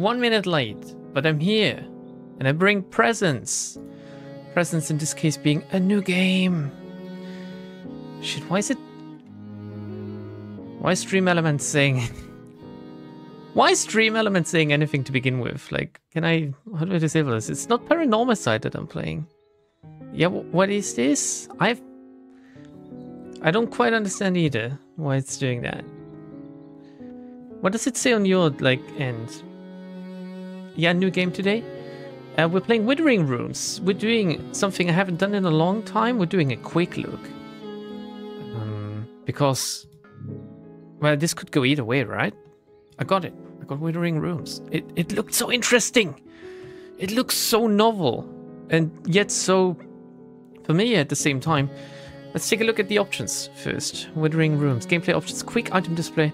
1 minute late, but I'm here. And I bring presents. Presents in this case being a new game. Shit, why is Stream Elements saying... Why is Stream Elements saying anything to begin with? Like, how do I disable this? It's not Paranormal Side that I'm playing. Yeah, what is this? I don't quite understand either why it's doing that. What does it say on your, like, end? Yeah, new game today? We're playing Withering Rooms. We're doing something I haven't done in a long time. We're doing a quick look. Because, well, this could go either way, right? I got it. I got Withering Rooms. It looked so interesting. It looks so novel. And yet so familiar at the same time. Let's take a look at the options first. Withering Rooms. Gameplay options. Quick item display.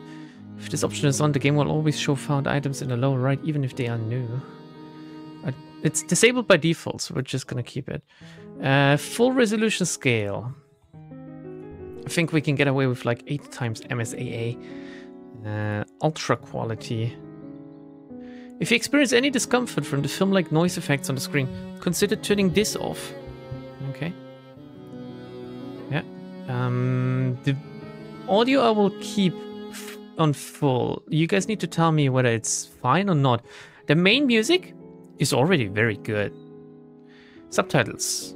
If this option is on, the game will always show found items in the lower right, even if they are new. It's disabled by default, so we're just gonna keep it. Full resolution scale. I think we can get away with like 8 times MSAA. Ultra quality. If you experience any discomfort from the film-like noise effects on the screen, consider turning this off. Okay. Yeah. The audio I will keep on full. You guys need to tell me whether it's fine or not. The main music is already very good. Subtitles.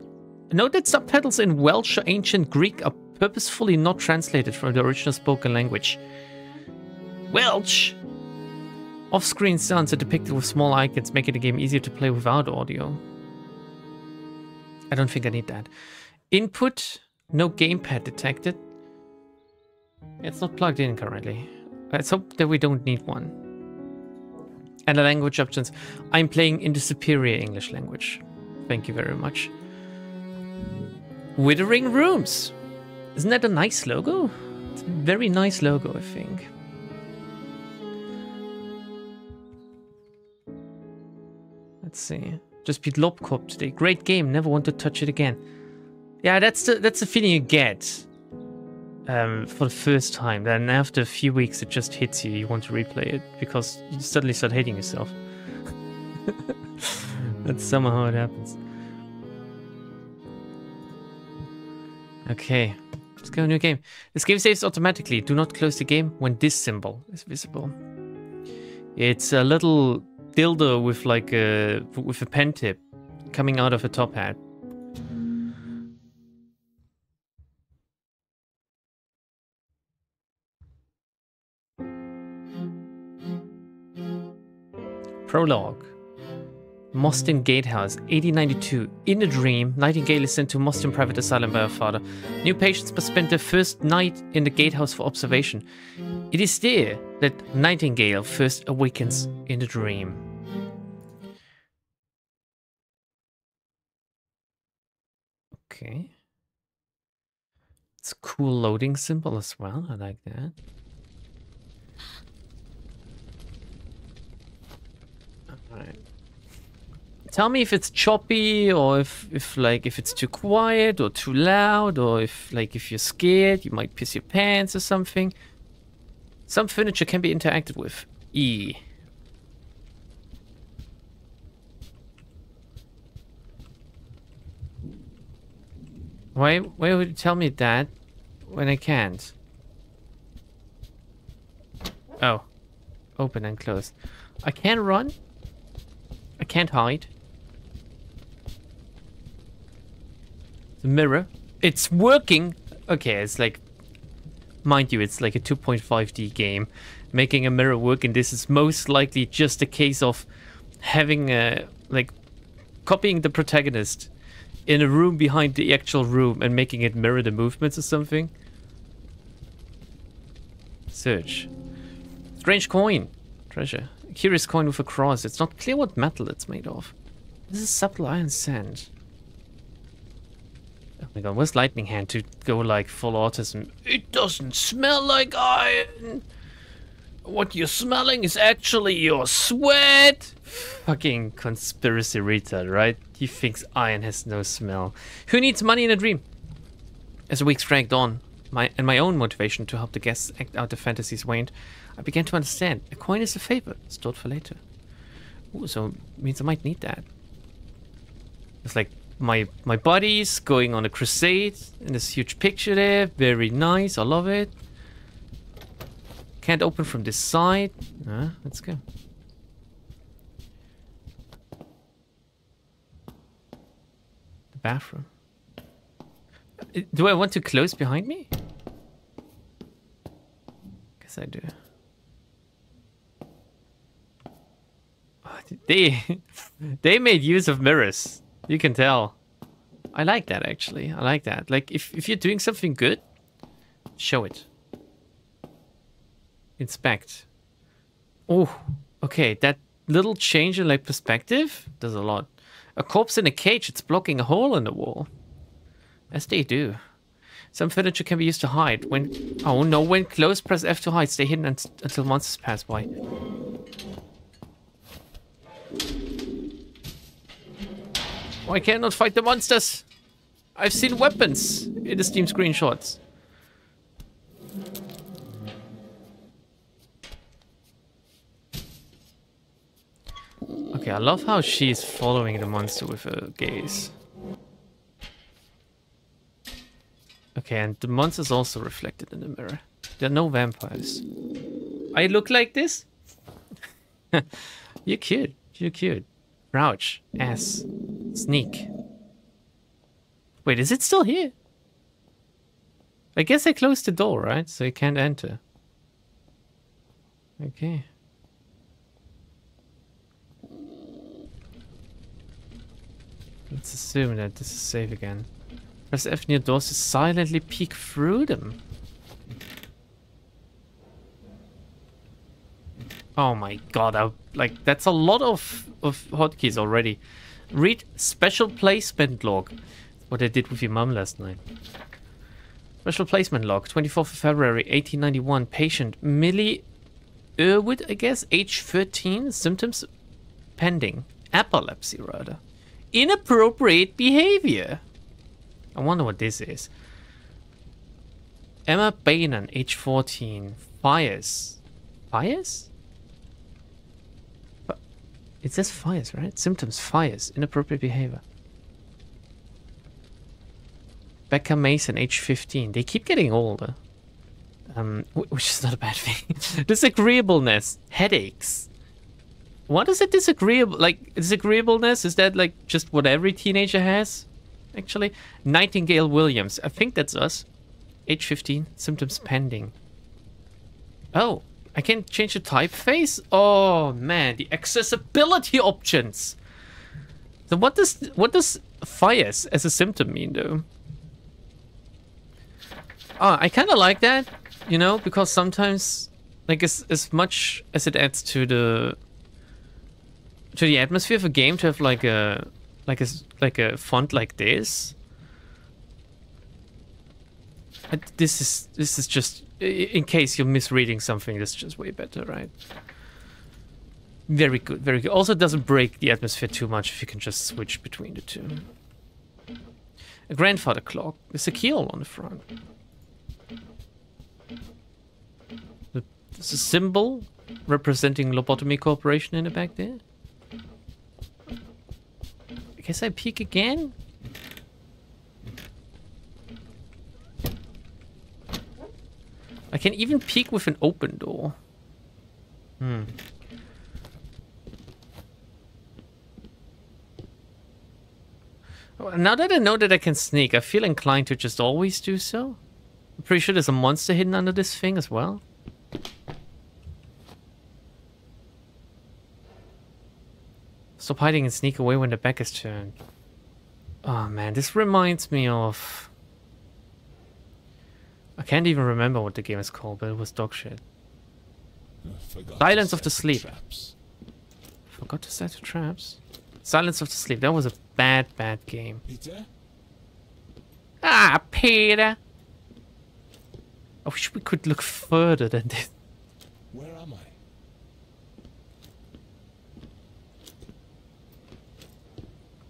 Note that subtitles in Welsh or Ancient Greek are purposefully not translated from the original spoken language. Welsh! Off-screen sounds are depicted with small icons, making the game easier to play without audio. I don't think I need that. Input, no gamepad detected. It's not plugged in currently. Let's hope that we don't need one. And the language options. I'm playing in the superior English language. Thank you very much. Withering Rooms. Isn't that a nice logo? It's a very nice logo, I think. Let's see. Just beat Lobcorp today. Great game. Never want to touch it again. Yeah, that's the feeling you get for the first time. Then after a few weeks, it just hits you. You want to replay it because you suddenly start hating yourself. That's somehow how it happens. Okay, let's go new game. This game saves automatically. Do not close the game when this symbol is visible. It's a little dildo with like a pen tip coming out of a top hat. Prologue. Moston Gatehouse, 1892. In a dream, Nightingale is sent to Moston Private Asylum by her father. New patients must spend their first night in the gatehouse for observation. It is there that Nightingale first awakens in a dream. Okay. It's a cool loading symbol as well. I like that. Alright. Tell me if it's choppy or if it's too quiet or too loud, or if you're scared, you might piss your pants or something. Some furniture can be interacted with. E. Why would you tell me that when I can't? Oh. Open and close. I can't run. I can't hide. The mirror. It's working. Okay, it's like... Mind you, it's like a 2.5D game. Making a mirror work in this is most likely just a case of having like copying the protagonist in a room behind the actual room and making it mirror the movements or something. Search. Strange coin. Treasure. A curious coin with a cross. It's not clear what metal it's made of. This is supple iron sand. Oh my god, where's Lightning Hand to go like full autism? It doesn't smell like iron! What you're smelling is actually your sweat! Fucking conspiracy retard, right? He thinks iron has no smell. Who needs money in a dream? As the weeks dragged on, my own motivation to help the guests act out their fantasies waned, I began to understand. A coin is a favor, stored for later. Ooh, so means I might need that. It's like my buddies going on a crusade in this huge picture there. Very nice. I love it. Can't open from this side. Let's go. The bathroom. Do I want to close behind me? Guess I do. Oh, they made use of mirrors. You can tell. I like that, actually. I like that. Like, if you're doing something good, show it. Inspect. Oh, okay. That little change in, like, perspective does a lot. A corpse in a cage. It's blocking a hole in the wall. As they do. Some furniture can be used to hide. Oh no, when close, press F to hide. Stay hidden until monsters pass by. Oh, I cannot fight the monsters. I've seen weapons in the Steam screenshots. Okay, I love how she's following the monster with her gaze. Okay, and the monster's also reflected in the mirror. There are no vampires. I look like this? You're cute. You're cute. Crouch. Ass. Sneak. Wait, is it still here? I guess I closed the door, right? So you can't enter. Okay. Let's assume that this is safe again. Press F near doors to silently peek through them. Oh my god, like that's a lot of hotkeys already. Read special placement log. What I did with your mum last night. Special placement log, 24th of February, 1891. Patient Millie Irwood, I guess, age 13. Symptoms pending. Epilepsy, rather. Inappropriate behavior. I wonder what this is. Emma Bainan, age 14. Fires. Fires? It says fires, right? Symptoms, fires, inappropriate behavior. Becca Mason, age 15. They keep getting older. Which is not a bad thing. Disagreeableness, headaches. What is a disagreeable, like, disagreeableness? Is that like just what every teenager has? Actually, Nightingale Williams. I think that's us. Age 15. Symptoms pending. Oh, I can change the typeface? Oh man, the accessibility options. So what does fires as a symptom mean though? Oh, I kind of like that, you know, because sometimes, like, as much as it adds to the atmosphere of a game to have like a font like this. This is just in case you're misreading something. That's just way better, right? Very good, very good. Also, it doesn't break the atmosphere too much if you can just switch between the two. A grandfather clock. There's a keel on the front. There's a symbol representing Lobotomy Corporation in the back there. I guess I peek again. I can even peek with an open door. Now that I know that I can sneak, I feel inclined to just always do so. I'm pretty sure there's a monster hidden under this thing as well. Stop hiding and sneak away when the back is turned. Oh man, this reminds me of... I can't even remember what the game is called, but it was dog shit. Silence of the Sleep. Forgot to set the traps. Silence of the Sleep. That was a bad game. Peter? Ah, Peter! I wish we could look further than this. Where am I?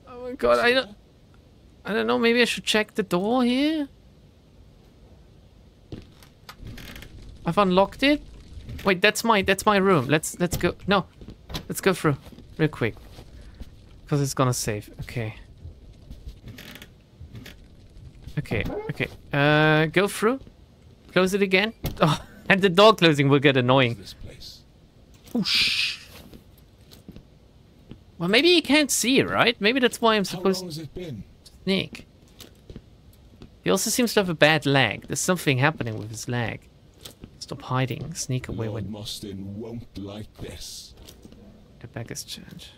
Oh my god, I don't know, maybe I should check the door here? I've unlocked it? Wait, that's my room. Let's go. No. Let's go through. Real quick. Because it's gonna save. Okay. Okay, okay. Go through. Close it again. Oh, and the door closing will get annoying. Whoosh. Well, maybe you can't see it, right? Maybe that's why I'm supposed to sneak. He also seems to have a bad lag. There's something happening with his lag. Stop hiding. Sneak away Lord when... Mostyn won't like this. The baggage charge.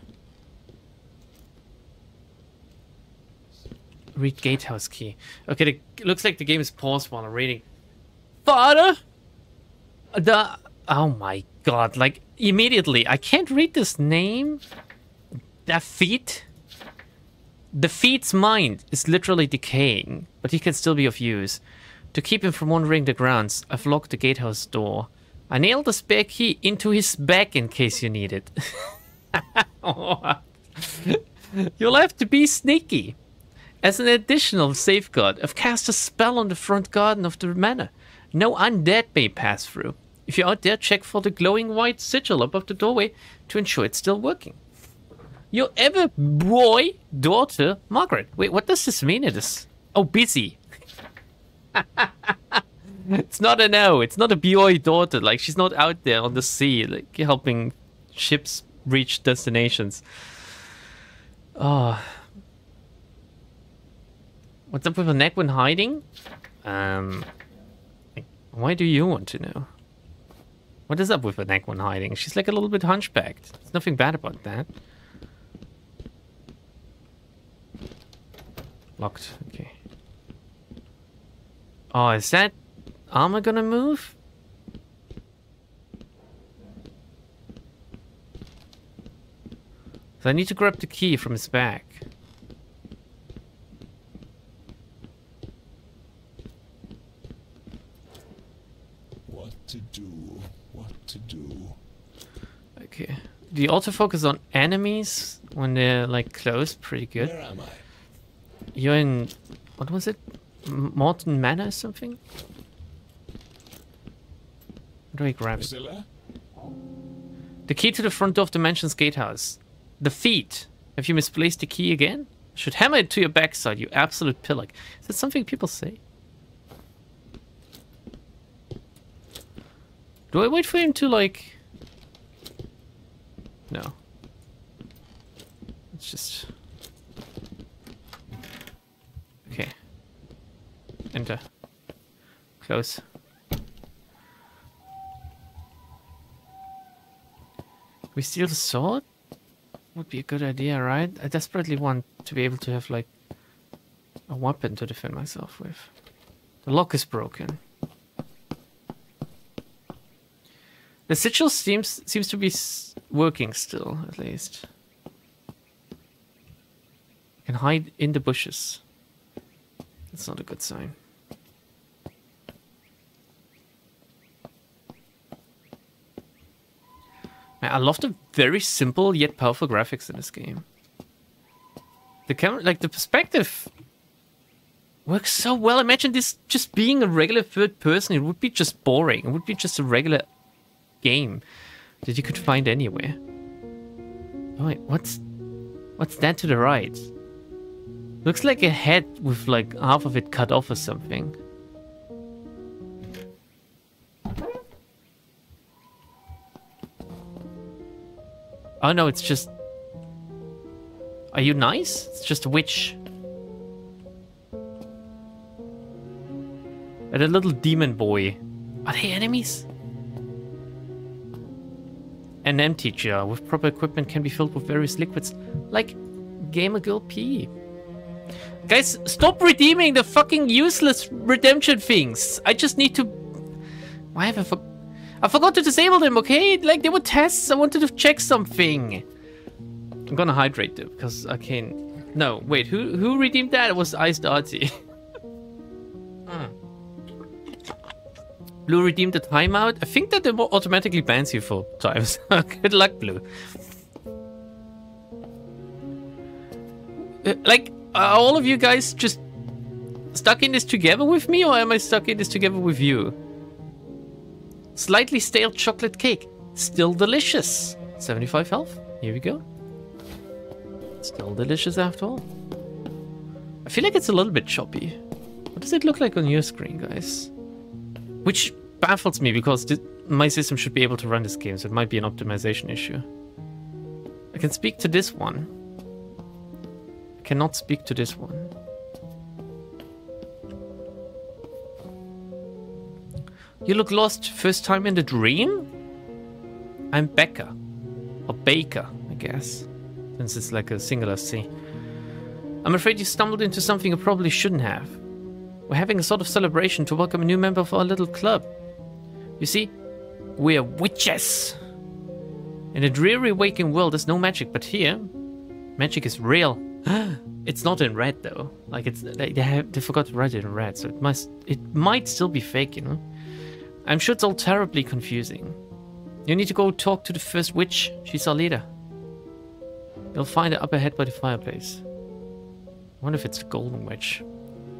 Read gatehouse key. Okay, looks like the game is paused while I'm reading. Father? Oh my god, like, immediately, I can't read this name. Defeat? Defeat's mind is literally decaying, but he can still be of use. To keep him from wandering the grounds, I've locked the gatehouse door. I nailed the spare key into his back in case you need it. You'll have to be sneaky. As an additional safeguard, I've cast a spell on the front garden of the manor. No undead may pass through. If you're out there, check for the glowing white sigil above the doorway to ensure it's still working. Your ever boy daughter, Margaret. Wait, what does this mean? It is... Oh, busy. It's not a no. It's not a boy daughter. Like, she's not out there on the sea, like, helping ships reach destinations. Oh... What's up with her neck when hiding? Why do you want to know? What is up with her neck when hiding? She's like a little bit hunchbacked. There's nothing bad about that. Locked. Okay. Oh, is that armor gonna move? So I need to grab the key from his back. What to do. Okay. Do you autofocus on enemies when they're like close? Pretty good. Where am I? You're in... What was it? Morton Manor or something? How do I grab it? Priscilla? The key to the front door of the mansion's gatehouse. The feet. Have you misplaced the key again? Should hammer it to your backside, you absolute pillock. Is that something people say? Do I wait for him to, like... No. It's just... Okay. Enter. Close. We steal the sword? Would be a good idea, right? I desperately want to be able to have, like, a weapon to defend myself with. The lock is broken. The sigil seems to be working still, at least. I can hide in the bushes. That's not a good sign. Man, I love the very simple yet powerful graphics in this game. The camera, like the perspective, works so well. Imagine this just being a regular third person. It would be just boring. It would be just a regular game that you could find anywhere. Oh wait, what's that to the right? Looks like a head with like half of it cut off or something. Oh no, it's just... Are you nice? It's just a witch. And a little demon boy. Are they enemies? An empty jar with proper equipment can be filled with various liquids, like Gamer Girl P. Guys, stop redeeming the fucking useless redemption things. I just need to... Why have I forgot to disable them, okay? Like, they were tests. I wanted to check something. I'm gonna hydrate them, because I can't... No, wait, who redeemed that? It was Iced Arty. Blue redeemed the timeout. I think that it automatically bans you for times. Good luck, Blue. Like, are all of you guys just stuck in this together with me, or am I stuck in this together with you? Slightly stale chocolate cake. Still delicious. 75 health. Here we go. Still delicious after all. I feel like it's a little bit choppy. What does it look like on your screen, guys? Which baffles me because my system should be able to run this game, so it might be an optimization issue. I can speak to this one. I cannot speak to this one. You look lost. First time in the dream? I'm Becca. Or Baker, I guess. Since it's like a singular C. I'm afraid you stumbled into something you probably shouldn't have. We're having a sort of celebration to welcome a new member of our little club. You see, we're witches. In a dreary waking world, there's no magic, but here, magic is real. It's not in red though. Like they forgot to write it in red, so it might still be fake, you know. I'm sure it's all terribly confusing. You need to go talk to the first witch. She's our leader. You'll find her up ahead by the fireplace. I wonder if it's the golden witch.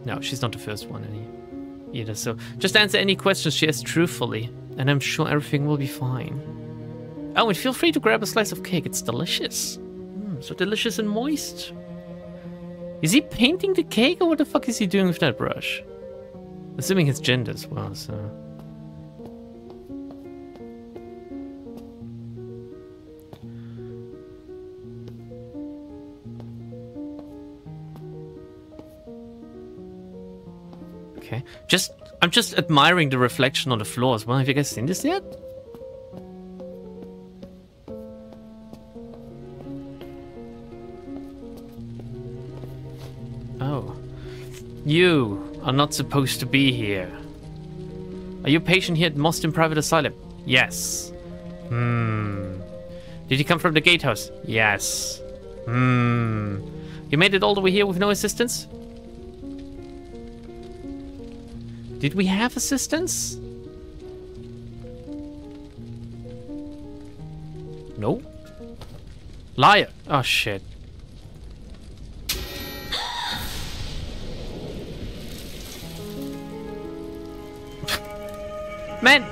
No, she's not the first one either. So just answer any questions she has truthfully, and I'm sure everything will be fine. Oh, and feel free to grab a slice of cake. It's delicious. So delicious and moist. Is he painting the cake, or what the fuck is he doing with that brush? Assuming it's gender as well, so... Okay. I'm just admiring the reflection on the floor as well. Have you guys seen this yet? Oh. You are not supposed to be here. Are you a patient here at Moston Private Asylum? Yes. Did you come from the gatehouse? Yes. You made it all the way here with no assistance? Did we have assistance? No. Liar. Oh, shit. Man,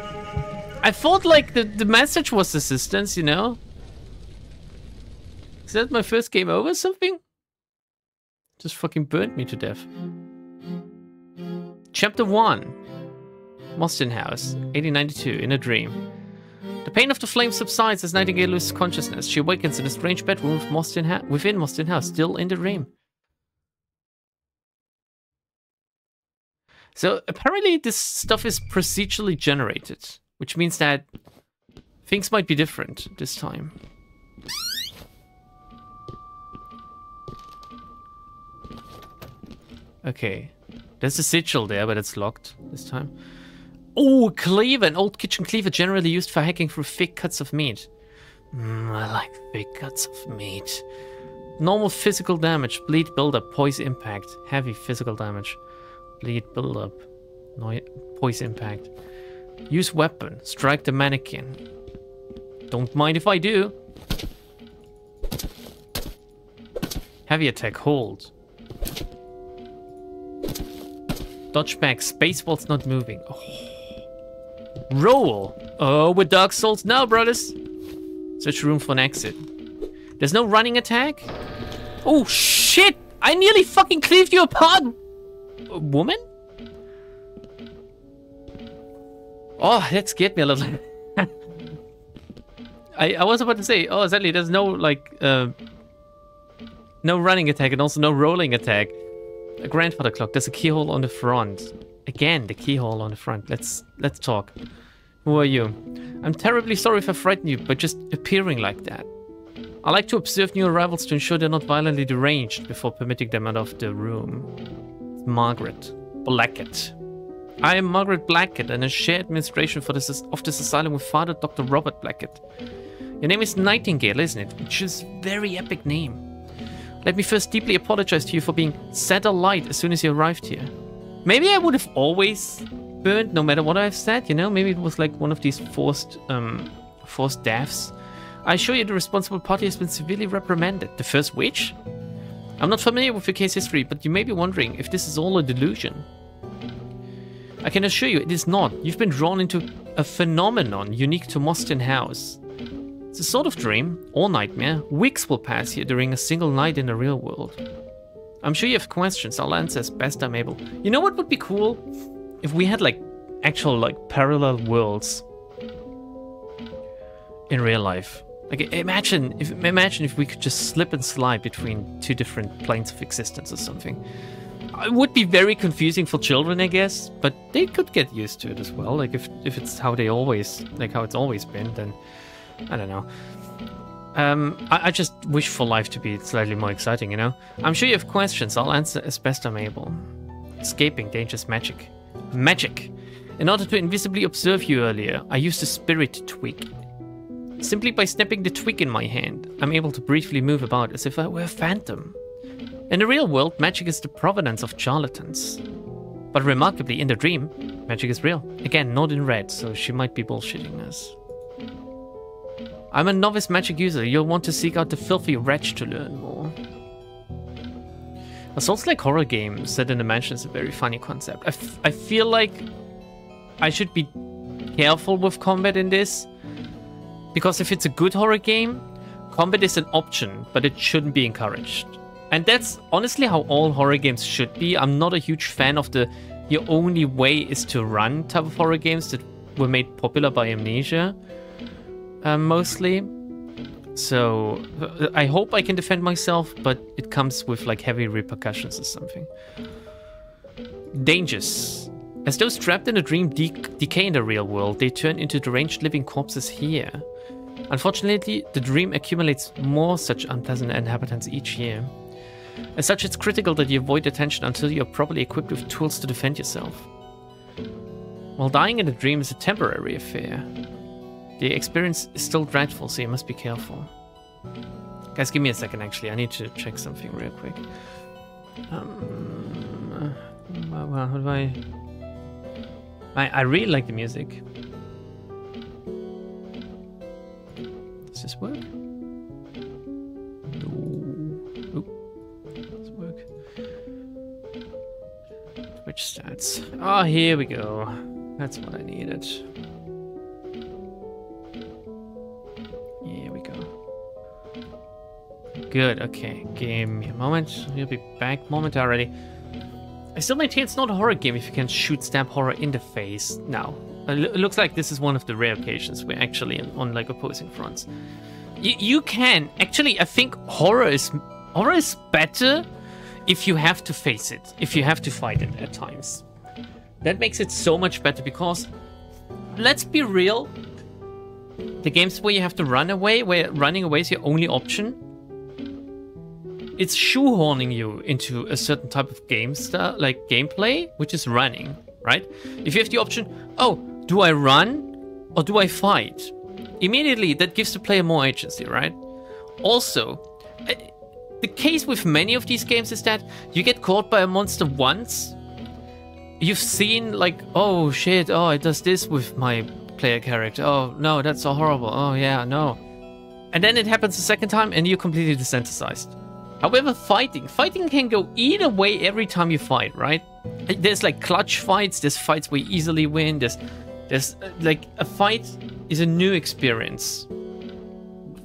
I thought like the message was assistance, you know? Is that my first game over or something? Just fucking burnt me to death. Chapter 1. Moston House, 1892, in a dream. The pain of the flame subsides as Nightingale loses consciousness. She awakens in a strange bedroom within Moston House, still in the dream. So apparently this stuff is procedurally generated, which means that things might be different this time. Okay. There's a sigil there, but it's locked this time. Oh, a cleaver! An old kitchen cleaver generally used for hacking through thick cuts of meat. I like thick cuts of meat. Normal physical damage. Bleed buildup. Poise impact. Heavy physical damage. Bleed buildup. Poise impact. Use weapon. Strike the mannequin. Don't mind if I do. Heavy attack. Hold. Dodge back. Space whilst not moving. Oh. Roll. Oh, with Dark Souls now, brothers. Search room for an exit. There's no running attack? Oh, shit! I nearly fucking cleaved you apart! Woman? Oh, that scared me a little. I was about to say, oh, sadly, there's no, like, no running attack and also no rolling attack. A grandfather clock. There's a keyhole on the front. Again, the keyhole on the front. Let's talk. Who are you? I'm terribly sorry if I frightened you by just appearing like that. I like to observe new arrivals to ensure they're not violently deranged before permitting them out of the room. Margaret Blackett. I am Margaret Blackett and I share administration for this asylum with Father Dr. Robert Blackett. Your name is Nightingale, isn't it? Which is a very epic name. Let me first deeply apologize to you for being set alight as soon as you arrived here. Maybe I would have always burned no matter what I've said, you know? Maybe it was like one of these forced deaths. I assure you the responsible party has been severely reprimanded. The first witch? I'm not familiar with your case history, but you may be wondering if this is all a delusion. I can assure you it is not. You've been drawn into a phenomenon unique to Moston House. It's a sort of dream, or nightmare. Weeks will pass here during a single night in the real world. I'm sure you have questions. I'll answer as best I'm able. You know what would be cool? If we had like actual like parallel worlds in real life. Like imagine if we could just slip and slide between two different planes of existence or something. It would be very confusing for children, I guess, but they could get used to it as well. Like if it's how they always how it's always been, then I don't know. I just wish for life to be slightly more exciting, you know? I'm sure you have questions. I'll answer as best I'm able. Escaping dangerous magic. Magic! In order to invisibly observe you earlier, I used a spirit twig. Simply by snapping the twig in my hand, I'm able to briefly move about as if I were a phantom. In the real world, magic is the provenance of charlatans. But remarkably, in the dream, magic is real. Again, not in red, so she might be bullshitting us. I'm a novice magic user. You'll want to seek out the filthy wretch to learn more. A Souls-like horror game set in a mansion is a very funny concept. I feel like I should be careful with combat in this. Because if it's a good horror game, combat is an option, but it shouldn't be encouraged. And that's honestly how all horror games should be. I'm not a huge fan of the your only way is to run type of horror games that were made popular by Amnesia. Mostly. So I hope I can defend myself, but it comes with like heavy repercussions or something. Dangers. As those trapped in a dream decay in the real world, they turn into deranged living corpses here. Unfortunately, the dream accumulates more such unpleasant inhabitants each year. As such, it's critical that you avoid attention until you are properly equipped with tools to defend yourself. While dying in a dream is a temporary affair, the experience is still dreadful, so you must be careful. Guys, give me a second, actually. I need to check something real quick. How do I really like the music. Does this work? No. Does it work? Twitch stats. Oh, here we go. That's what I needed. Here we go. Good, okay. Give me a moment. We'll be back momentarily. I still maintain it's not a horror game if you can shoot stab horror in the face. Now, it looks like this is one of the rare occasions we're actually on like opposing fronts. You can actually. I think horror is better if you have to face it, if you have to fight it at times. That makes it so much better because, let's be real, the games where you have to run away, where running away is your only option, it's shoehorning you into a certain type of game style, like gameplay, which is running, right? If you have the option, oh, do I run or do I fight? Immediately, that gives the player more agency, right? Also, the case with many of these games is that you get caught by a monster once. You've seen like, oh shit, oh, it does this with my player character. Oh no, that's so horrible. Oh yeah, no. And then it happens a second time and you're completely desensitized. However, fighting can go either way every time you fight, right? There's like clutch fights, there's fights where you easily win, there's like a fight is a new experience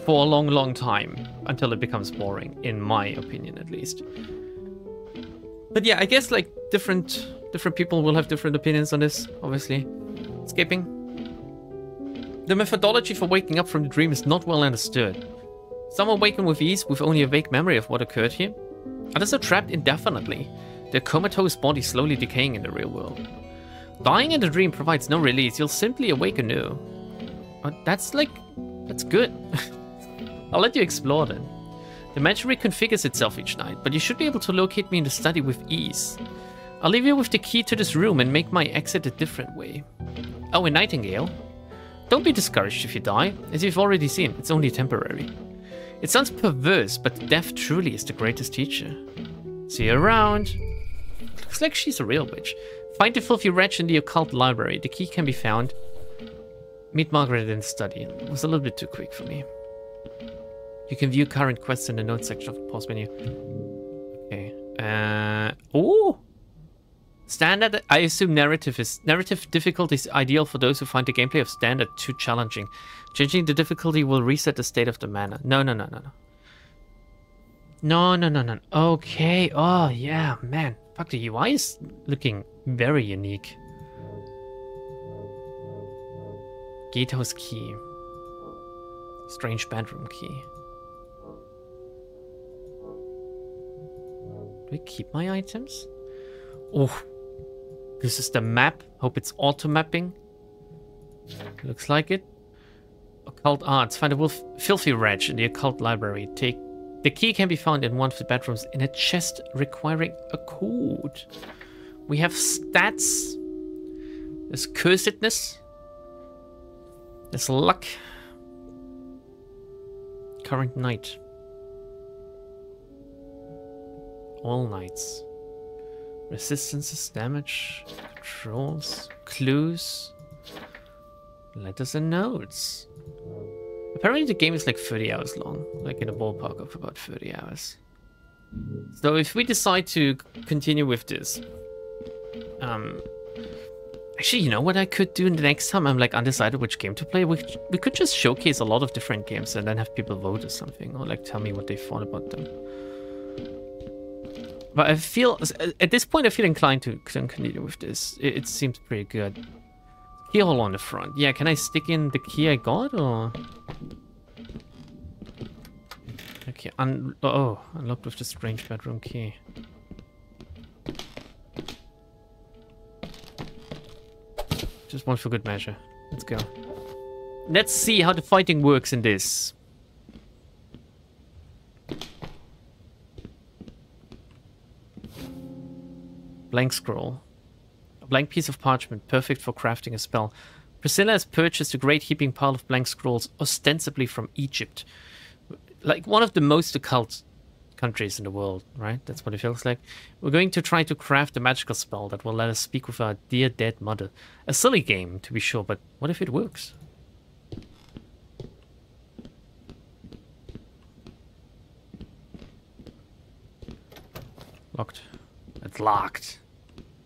for a long time until it becomes boring, in my opinion at least. But yeah, I guess like different people will have different opinions on this, obviously. Escaping. The methodology for waking up from the dream is not well understood. Some awaken with ease with only a vague memory of what occurred here. Others are trapped indefinitely, their comatose body slowly decaying in the real world. Dying in the dream provides no release, you'll simply awake anew. That's good. I'll let you explore then. The mansion reconfigures itself each night, but you should be able to locate me in the study with ease. I'll leave you with the key to this room and make my exit a different way. Oh, a nightingale. Don't be discouraged if you die. As you've already seen, it's only temporary. It sounds perverse, but death truly is the greatest teacher. See you around. Looks like she's a real witch. Find the filthy wretch in the occult library. The key can be found. Meet Margaret in the study. It was a little bit too quick for me. You can view current quests in the notes section of the pause menu. Okay. Oh! Standard, I assume narrative difficulty is ideal for those who find the gameplay of standard too challenging. Changing the difficulty will reset the state of the mana. No. No. Okay. Oh, yeah, man. Fuck, the UI is looking very unique. Gatehouse key. Strange bedroom key. Do I keep my items? Oh, this is the map. Hope it's auto-mapping. Looks like it. Occult arts. Find a filthy wretch in the occult library. Take the key can be found in one of the bedrooms in a chest requiring a code. We have stats. There's cursedness. There's luck. Current night. All nights. Resistances, damage, controls, clues, letters and notes. Apparently the game is like 30 hours long, like in a ballpark of about 30 hours. So if we decide to continue with this, actually, you know what I could do the next time I'm like undecided which game to play? We could just showcase a lot of different games and then have people vote or something, or like tell me what they thought about them. But I feel, at this point, I feel inclined to continue with this. It seems pretty good. Keyhole on the front. Yeah, can I stick in the key I got, or? Okay, unlocked with the strange bedroom key. Just one for good measure. Let's go. Let's see how the fighting works in this. Blank scroll. A blank piece of parchment, perfect for crafting a spell. Priscilla has purchased a great heaping pile of blank scrolls, ostensibly from Egypt. Like one of the most occult countries in the world, right? That's what it feels like. We're going to try to craft a magical spell that will let us speak with our dear dead mother. A silly game, to be sure, but what if it works? Locked. It's locked.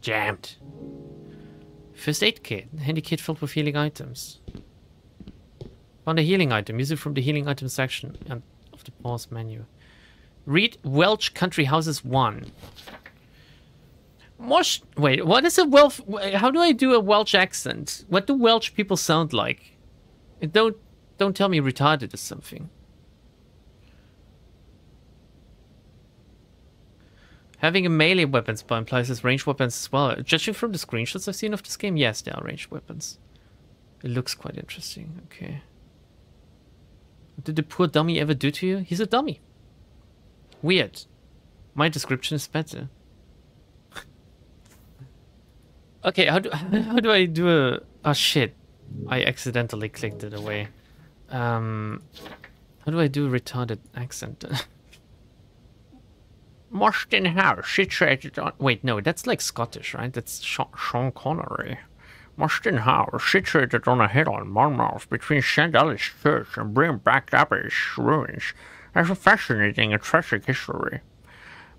Jammed. First aid kit. Handy kit filled with healing items. Found a healing item. Use it from the healing item section of the pause menu. Read Welsh Country Houses 1. Wait, what is a Welsh... How do I do a Welsh accent? What do Welsh people sound like? Don't tell me retarded or something. Having a melee weapon spell implies as ranged weapons as well. Judging from the screenshots I've seen of this game, yes, they are ranged weapons. It looks quite interesting. Okay. What did the poor dummy ever do to you? He's a dummy. Weird. My description is better. Okay, how do I do a... Oh, shit. I accidentally clicked it away. How do I do a retarded accent? Marston House, situated on... Wait, no, that's like Scottish, right? That's Sean Connery. Marston House, situated on a hill in Monmouth between St. Alice Church and Brimback Abbey's ruins, has a fascinating and tragic history.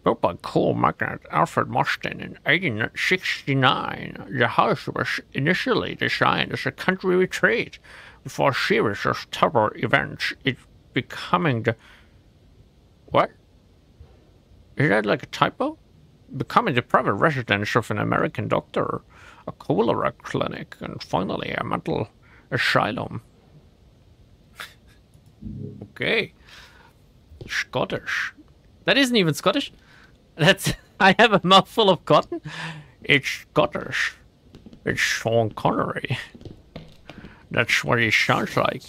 Built by coal magnate Alfred Marston in 1869, the house was initially designed as a country retreat before a series of terrible events, it becoming the... What? Is that like a typo? Becoming the private residence of an American doctor, a cholera clinic, and finally a mental asylum. Okay. Scottish. That isn't even Scottish. That's... I have a mouthful of cotton. It's Scottish. It's Sean Connery. That's what he sounds like.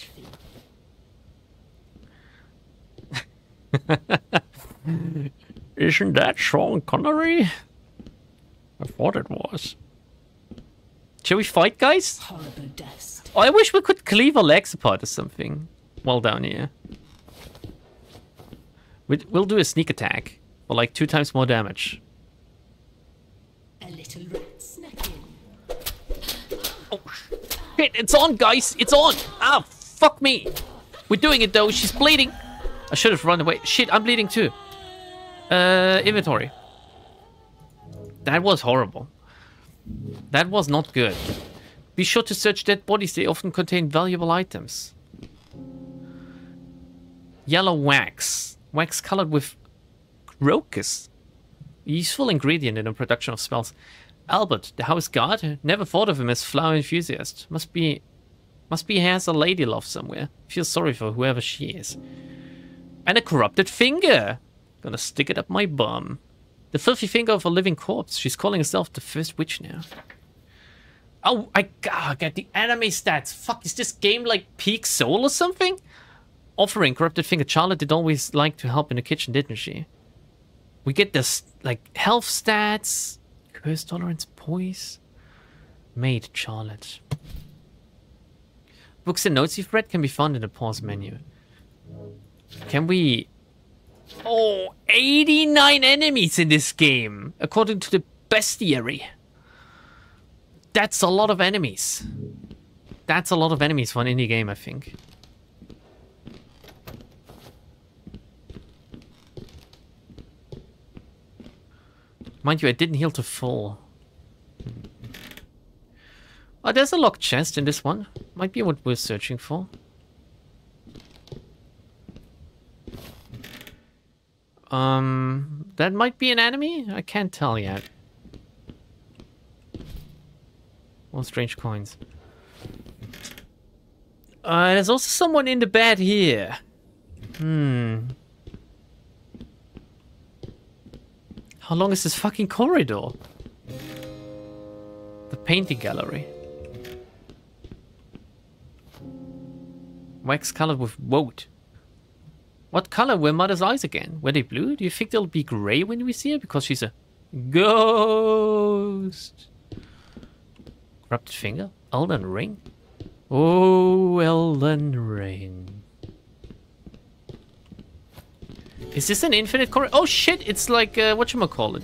Isn't that Sean Connery? I thought it was. Shall we fight, guys? Oh, I wish we could cleave our legs apart or something while down here. We'll do a sneak attack for like 2 times more damage. A little rat snuck in. Oh shit, it's on, guys! It's on! Ah, fuck me! We're doing it though, she's bleeding! I should have run away. Shit, I'm bleeding too. Inventory. That was horrible. That was not good. Be sure to search dead bodies. They often contain valuable items. Yellow wax. Wax colored with crocus. Useful ingredient in the production of spells. Albert, the house guard. Never thought of him as flower enthusiast. Must be he has a lady love somewhere. Feel sorry for whoever she is. And a corrupted finger. Gonna stick it up my bum. The filthy finger of a living corpse. She's calling herself the first witch now. Oh, I get the anime stats. Fuck, is this game like Peak Soul or something? Offering corrupted finger. Charlotte did always like to help in the kitchen, didn't she? We get this, like, health stats. Curse tolerance, poise. Maid Charlotte. Books and notes you've read can be found in the pause menu. Can we... Oh, 89 enemies in this game, according to the bestiary. That's a lot of enemies. That's a lot of enemies for an indie game, I think. Mind you, I didn't heal to full. Oh, there's a locked chest in this one. Might be what we're searching for. That might be an enemy? I can't tell yet. More strange coins. There's also someone in the bed here. How long is this fucking corridor? The painting gallery. Wax colored with woad. What color were Mother's eyes again? Were they blue? Do you think they'll be grey when we see her? Because she's a ghost. Corrupted finger? Elden ring? Oh, Elden ring. Is this an infinite corridor? Oh shit, it's like, whatchamacallit.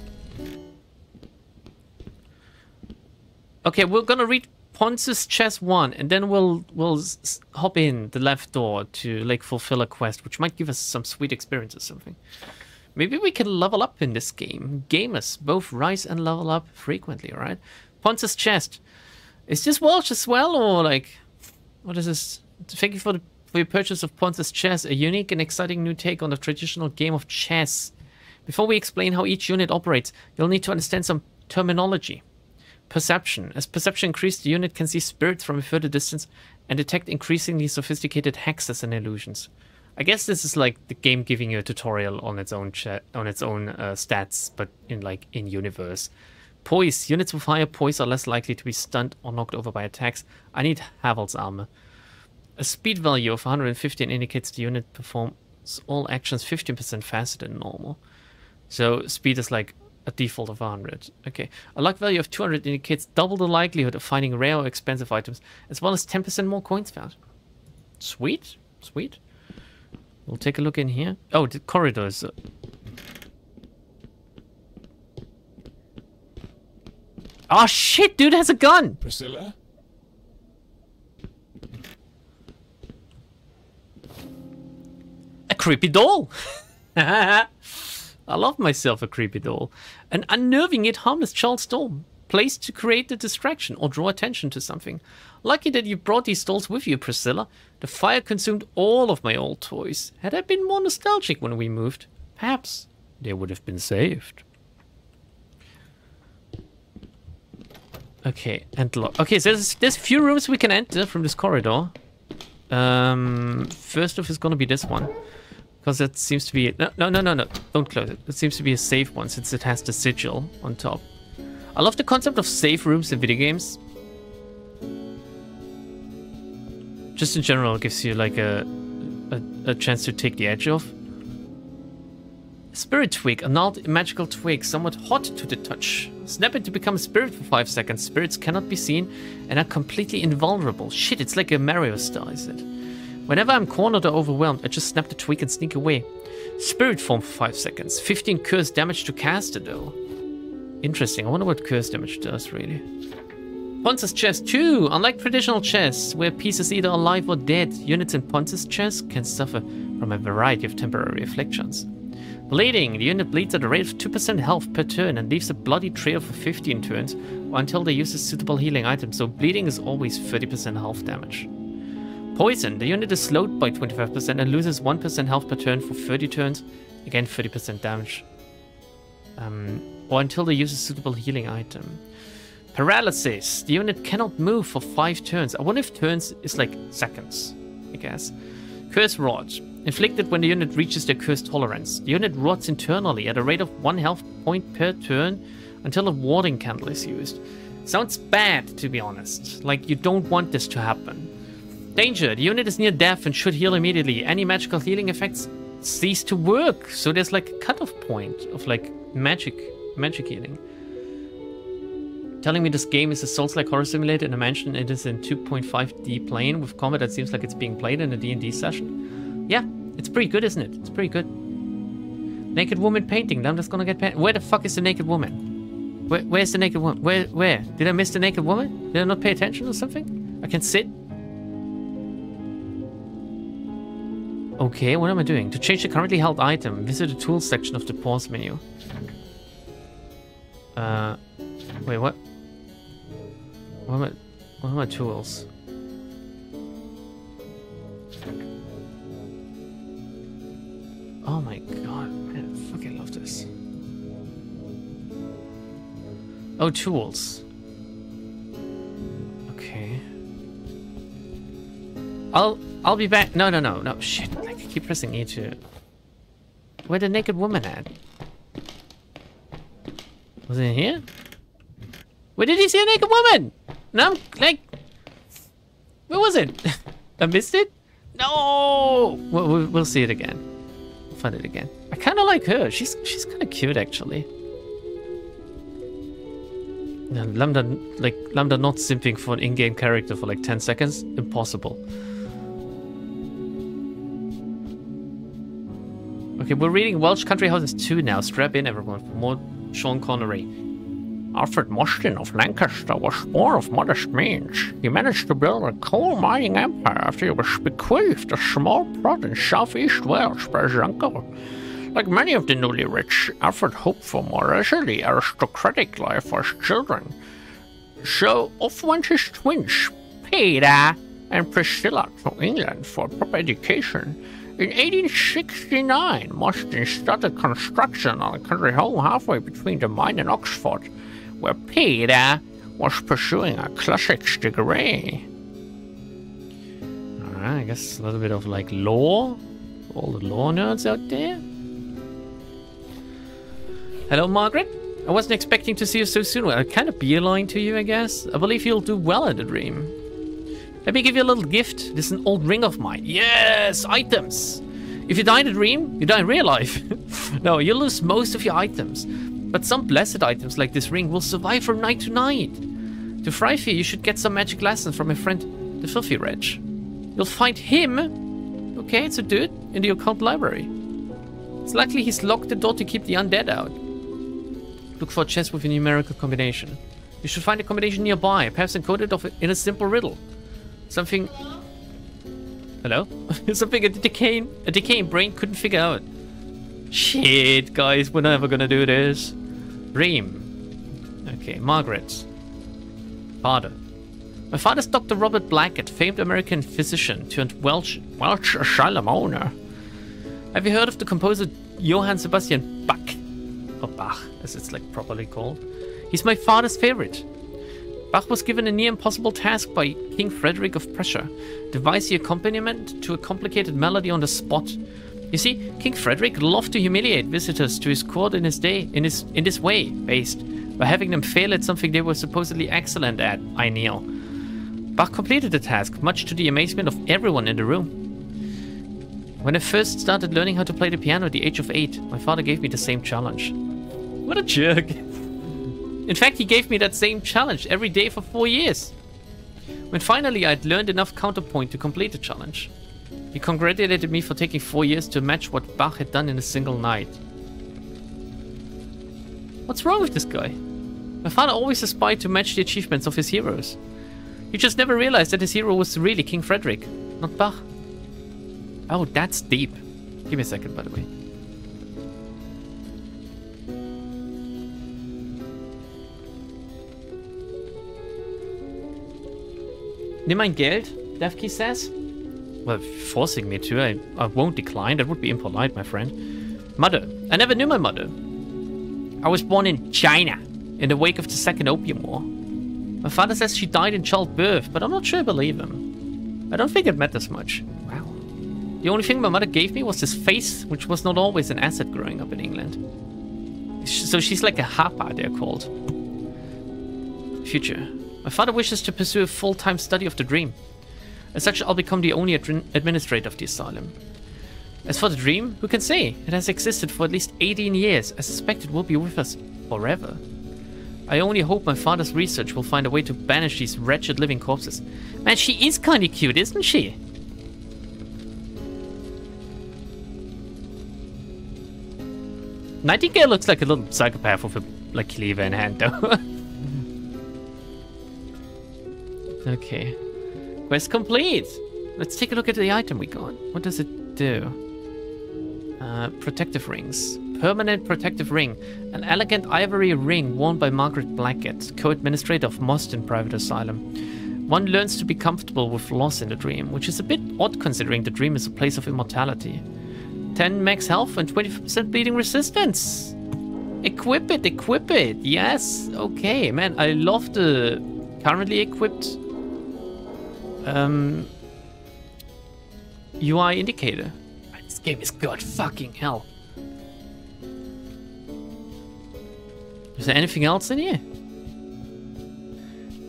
Okay, we're gonna read Ponce's Chess 1, and then we'll hop in the left door to like fulfill a quest, which might give us some sweet experience or something. Maybe we can level up in this game. Gamers both rise and level up frequently, right? Ponce's Chest. Is this Welsh as well, or like, what is this? Thank you for your purchase of Ponce's Chess, a unique and exciting new take on the traditional game of chess. Before we explain how each unit operates, you'll need to understand some terminology. Perception. As perception increases, the unit can see spirits from a further distance and detect increasingly sophisticated hexes and illusions. I guess this is like the game giving you a tutorial on its own stats, but in universe. Poise. Units with higher poise are less likely to be stunned or knocked over by attacks. I need Havel's armor. A speed value of 115 indicates the unit performs all actions 15% faster than normal. So speed is like a default of 100. Okay. A luck value of 200 indicates double the likelihood of finding rare or expensive items, as well as 10% more coins found. Sweet. Sweet. We'll take a look in here. Oh, the corridors. Oh shit, dude has a gun! Priscilla? A creepy doll! I love myself a creepy doll. An unnerving yet harmless child's doll, placed to create a distraction or draw attention to something. Lucky that you brought these dolls with you, Priscilla. The fire consumed all of my old toys. Had I been more nostalgic when we moved, perhaps they would have been saved. Okay, and lock. Okay, so there's a few rooms we can enter from this corridor. First off is gonna be this one. Because that seems to be... No. Don't close it. It seems to be a safe one since it has the sigil on top. I love the concept of safe rooms in video games. Just in general, it gives you like a chance to take the edge off. Spirit twig, a gnarled magical twig, somewhat hot to the touch. Snap it to become a spirit for 5 seconds. Spirits cannot be seen and are completely invulnerable. Shit, it's like a Mario star, is it? Whenever I'm cornered or overwhelmed, I just snap the twig and sneak away. Spirit form for 5 seconds. 15 curse damage to caster though. Interesting, I wonder what curse damage does really. Ponce's Chest 2. Unlike traditional chests, where pieces either alive or dead, units in Ponce's Chest can suffer from a variety of temporary afflictions. Bleeding. The unit bleeds at a rate of 2% health per turn and leaves a bloody trail for 15 turns or until they use a suitable healing item. So bleeding is always 30% health damage. Poison. The unit is slowed by 25% and loses 1% health per turn for 30 turns. Again, 30% damage. Or until they use a suitable healing item. Paralysis. The unit cannot move for 5 turns. I wonder if turns is like seconds, I guess. Curse Rot. Inflicted when the unit reaches their curse tolerance. The unit rots internally at a rate of 1 health point per turn until a warding candle is used. Sounds bad, to be honest. Like, you don't want this to happen. Danger. The unit is near death and should heal immediately. Any magical healing effects cease to work. So there's like a cutoff point of like magic healing. Telling me this game is a Souls-like horror simulator in a mansion. It is in 2.5D plane with combat that seems like it's being played in a D&D session. Yeah, it's pretty good, isn't it? It's pretty good. Naked woman painting. I'm just gonna get painted. Where the fuck is the naked woman? Where's the naked woman? Where? Did I miss the naked woman? Did I not pay attention or something? I can sit. Okay, what am I doing? To change the currently held item, visit the tools section of the pause menu. Wait, what? What are my tools? Oh my god, man, I fucking love this. Oh, tools. Okay. I'll be back. No, shit. Like, I keep pressing E to... Where the naked woman at? Was it in here? Where did he see a naked woman? No, like... Where was it? I missed it? No! We'll see it again. We'll find it again. I kind of like her. She's kind of cute, actually. No, Lambda not simping for an in-game character for like 10 seconds? Impossible. Okay, we're reading Welsh Country Houses 2 now. Strap in, everyone, for more Sean Connery. Alfred Mustin of Lancaster was born of modest means. He managed to build a coal mining empire after he was bequeathed a small plot in southeast Wales by his uncle. Like many of the newly rich, Alfred hoped for more leisurely aristocratic life for his children. So off went his twins, Peter and Priscilla, to England for a proper education. In 1869, Mustin started construction on a country home halfway between the mine and Oxford, where Peter was pursuing a classics degree. Alright, I guess a little bit of like lore. All the lore nerds out there. Hello, Margaret. I wasn't expecting to see you so soon. Well, I kind of beeline to you, I guess. I believe you'll do well in the dream. Let me give you a little gift. This is an old ring of mine. Yes, items. If you die in a dream, you die in real life. No, you lose most of your items. But some blessed items like this ring will survive from night to night. To thrive here, you should get some magic lessons from my friend, the Filthy Wretch. You'll find him, okay, it's a dude, in the occult library. It's likely he's locked the door to keep the undead out. Look for a chest with a numerical combination. You should find a combination nearby, perhaps encoded in a simple riddle. Something... Hello? Something a decaying brain couldn't figure out. Shit, guys, we're never gonna do this. Dream. Okay, Margaret. Father. My father's Dr. Robert Blackett, famed American physician turned Welsh asylum owner. Have you heard of the composer Johann Sebastian Bach? Or Bach, as it's like properly called. He's my father's favorite. Bach was given a near impossible task by King Frederick of Prussia. Devise the accompaniment to a complicated melody on the spot. You see, King Frederick loved to humiliate visitors to his court in this way, based, by having them fail at something they were supposedly excellent at, I kneel. Bach completed the task, much to the amazement of everyone in the room. When I first started learning how to play the piano at the age of 8, my father gave me the same challenge. What a jerk. In fact, he gave me that same challenge every day for 4 years. When finally I'd learned enough counterpoint to complete the challenge, he congratulated me for taking 4 years to match what Bach had done in a single night. What's wrong with this guy? My father always aspired to match the achievements of his heroes. He just never realized that his hero was really King Frederick, not Bach. Oh, that's deep. Give me a second, by the way. Nimm mein Geld, Devki says. Well, forcing me to, I won't decline. That would be impolite, my friend. Mother. I never knew my mother. I was born in China, in the wake of the Second Opium War. My father says she died in childbirth, but I'm not sure I believe him. I don't think it matters much. Wow. The only thing my mother gave me was this face, which was not always an asset growing up in England. So she's like a hapa, they're called. Future. My father wishes to pursue a full-time study of the dream. As such, I'll become the only administrator of the asylum. As for the dream, who can say? It has existed for at least 18 years. I suspect it will be with us forever. I only hope my father's research will find a way to banish these wretched living corpses. Man, she is kind of cute, isn't she? Nightingale looks like a little psychopath with a like cleaver in hand, though. Okay. Quest complete. Let's take a look at the item we got. What does it do? Protective rings. Permanent protective ring. An elegant ivory ring worn by Margaret Blackett, co-administrator of Moston Private Asylum. One learns to be comfortable with loss in the dream, which is a bit odd considering the dream is a place of immortality. 10 max health and 20% bleeding resistance. Equip it, equip it. Yes. Okay, man, I love the currently equipped UI indicator. This game is good fucking hell. Is there anything else in here?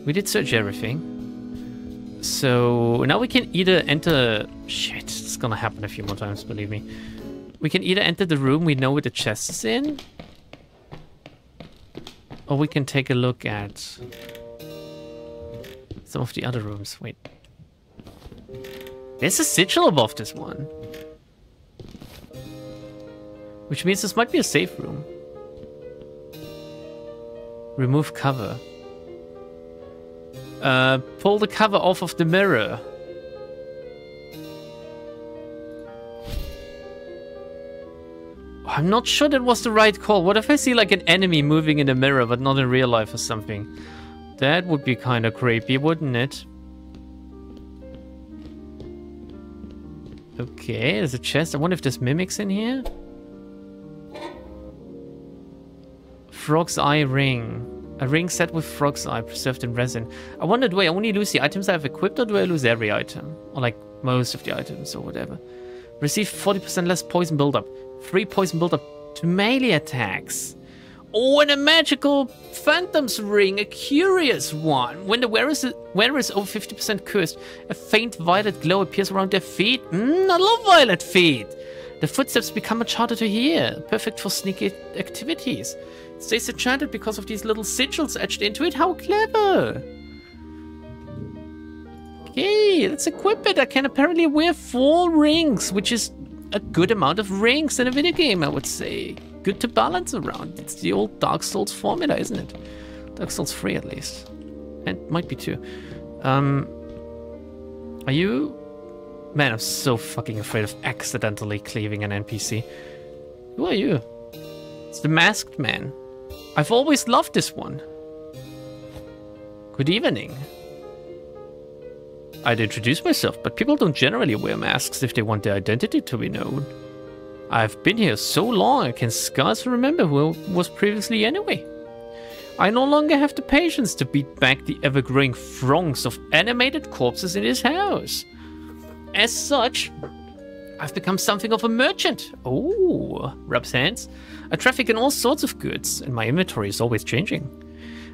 We did search everything. So now we can either enter... Shit, it's gonna happen a few more times, believe me. We can either enter the room we know where the chest is in, or we can take a look at some of the other rooms. Wait. There's a sigil above this one. Which means this might be a safe room. Remove cover. Pull the cover off of the mirror. I'm not sure that was the right call. What if I see like an enemy moving in the mirror but not in real life or something? That would be kind of creepy, wouldn't it? Okay, there's a chest. I wonder if there's mimics in here. Frog's Eye ring. A ring set with frog's eye preserved in resin. I wonder, do I only lose the items I have equipped or do I lose every item? Or like most of the items or whatever. Receive 40% less poison buildup. 3 poison buildup to melee attacks. Oh, and a magical phantom's ring, a curious one. When the wearer is over 50% cursed, a faint violet glow appears around their feet. I love violet feet. The footsteps become much harder to hear, perfect for sneaky activities. It stays enchanted because of these little sigils etched into it. How clever! Okay, let's equip it. I can apparently wear 4 rings, which is a good amount of rings in a video game, I would say. Good to balance around. It's the old Dark Souls formula, isn't it? Dark Souls 3 at least. And might be 2. Are you... Man, I'm so fucking afraid of accidentally cleaving an NPC. Who are you? It's the Masked Man. I've always loved this one. Good evening. I'd introduce myself, but people don't generally wear masks if they want their identity to be known. I've been here so long I can scarcely remember who I was previously anyway. I no longer have the patience to beat back the ever-growing throngs of animated corpses in this house. As such, I've become something of a merchant. Oh, rubs hands. I traffic in all sorts of goods, and my inventory is always changing.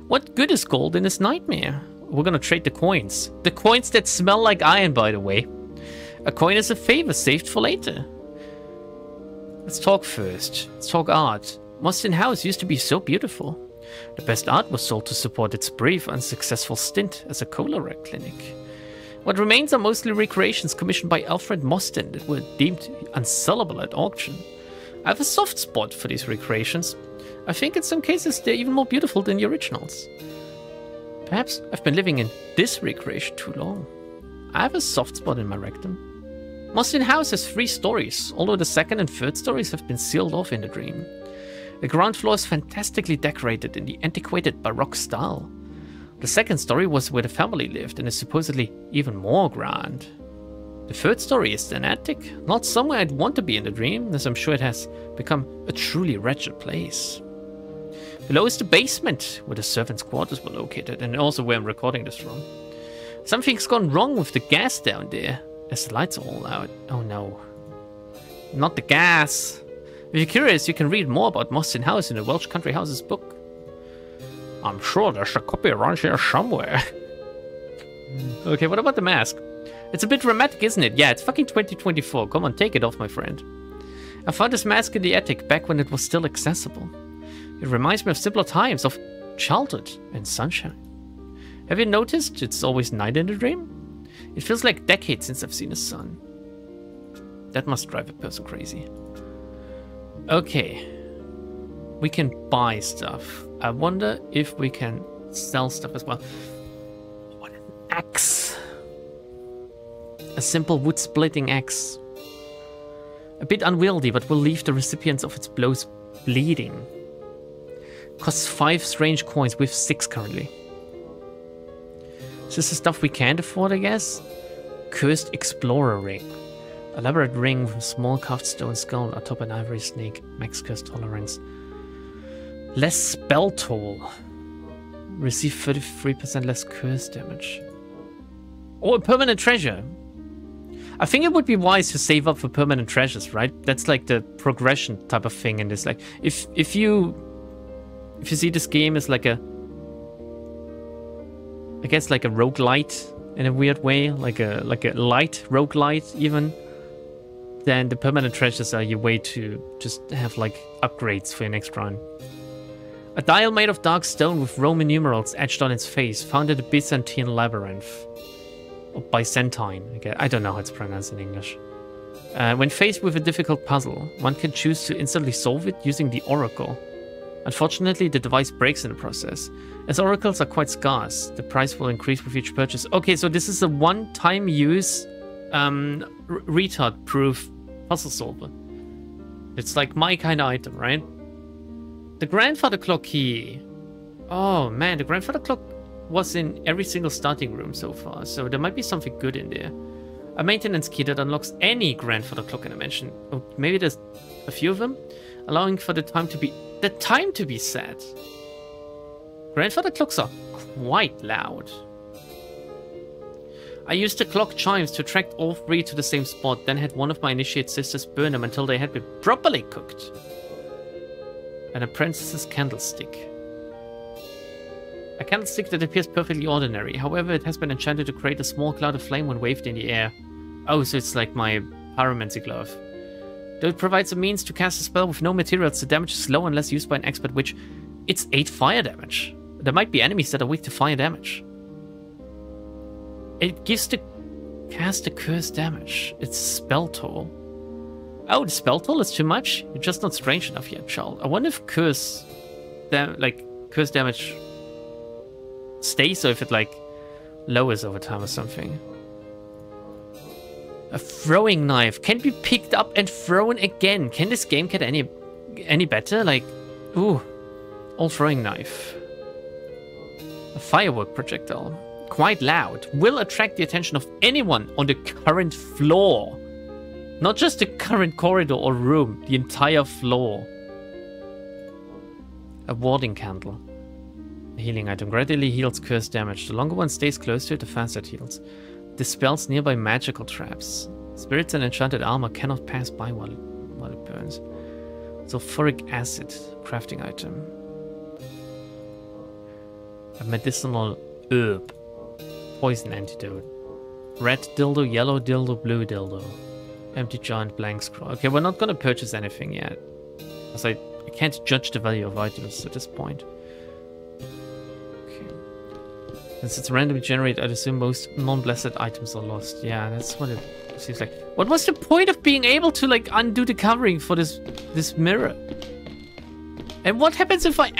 What good is gold in this nightmare? We're gonna trade the coins. The coins that smell like iron, by the way. A coin is a favor saved for later. Let's talk first. Let's talk art. Moston House used to be so beautiful. The best art was sold to support its brief, unsuccessful stint as a cholera clinic. What remains are mostly recreations commissioned by Alfred Moston that were deemed unsellable at auction. I have a soft spot for these recreations. I think in some cases they're even more beautiful than the originals. Perhaps I've been living in this recreation too long. I have a soft spot in my rectum. Moston House has 3 stories, although the second and third stories have been sealed off in the dream. The ground floor is fantastically decorated in the antiquated Baroque style. The second story was where the family lived and is supposedly even more grand. The third story is an attic, not somewhere I'd want to be in the dream, as I'm sure it has become a truly wretched place. Below is the basement, where the servants' quarters were located, and also where I'm recording this from. Something's gone wrong with the gas down there, as the lights are all out. Oh no. Not the gas. If you're curious, you can read more about Mostyn House in the Welsh Country Houses book. I'm sure there's a copy around here somewhere. Okay, what about the mask? It's a bit dramatic, isn't it? Yeah, it's fucking 2024. Come on, take it off, my friend. I found this mask in the attic back when it was still accessible. It reminds me of simpler times, of childhood and sunshine. Have you noticed it's always night in the dream? It feels like decades since I've seen the sun. That must drive a person crazy. Okay. We can buy stuff. I wonder if we can sell stuff as well. What an axe. A simple wood splitting axe. A bit unwieldy, but will leave the recipients of its blows bleeding. Costs 5 strange coins with 6 currently. Is this the stuff we can't afford, I guess? Cursed Explorer Ring. Elaborate ring with a small carved stone skull atop an ivory snake. Max curse tolerance. Less spell toll. Receive 33% less curse damage. Oh, a permanent treasure. I think it would be wise to save up for permanent treasures, right? That's like the progression type of thing in this. Like, if you see this game as like a, I guess like a roguelite in a weird way, like a light roguelite even, then the permanent treasures are your way to just have like upgrades for your next run. A dial made of dark stone with Roman numerals etched on its face, found in the Byzantine labyrinth. Or Byzantine, okay. I don't know how it's pronounced in English. When faced with a difficult puzzle, one can choose to instantly solve it using the oracle. Unfortunately, the device breaks in the process. As oracles are quite scarce, the price will increase with each purchase. Okay, so this is a one-time use, retard-proof puzzle solver. It's like my kind of item, right? The grandfather clock key. Oh man, the grandfather clock was in every single starting room so far, so there might be something good in there. A maintenance key that unlocks any grandfather clock in a mansion. Oh, maybe there's a few of them, allowing for the time to be set. Grandfather clocks are quite loud. I used the clock chimes to attract all 3 to the same spot, then had one of my initiate sisters burn them until they had been properly cooked. An apprentice's candlestick. A candlestick that appears perfectly ordinary. However, it has been enchanted to create a small cloud of flame when waved in the air. Oh, so it's like my pyromancy glove. Though it provides a means to cast a spell with no materials, the damage is low unless used by an expert, which it's 8 fire damage. There might be enemies that are weak to fire damage. It gives the caster curse damage. It's spell toll. Oh, the spell toll is too much? You're just not strange enough yet, child. I wonder if curse damage stays or if it like lowers over time or something. A throwing knife can be picked up and thrown again. Can this game get any better? Like, ooh, all throwing knife. A firework projectile, quite loud, will attract the attention of anyone on the current floor. Not just the current corridor or room, the entire floor. A warding candle. A healing item gradually heals curse damage. The longer one stays close to it, the faster it heals. Dispels nearby magical traps. Spirits and enchanted armor cannot pass by while it burns. Sulfuric acid, crafting item. A medicinal herb. Poison antidote. Red dildo, yellow dildo, blue dildo. Empty giant blank scroll. Okay, we're not gonna purchase anything yet. Because I can't judge the value of items at this point. Okay. Since it's randomly generated, I'd assume most non-blessed items are lost. Yeah, that's what it seems like. What was the point of being able to like undo the covering for this mirror? And what happens if I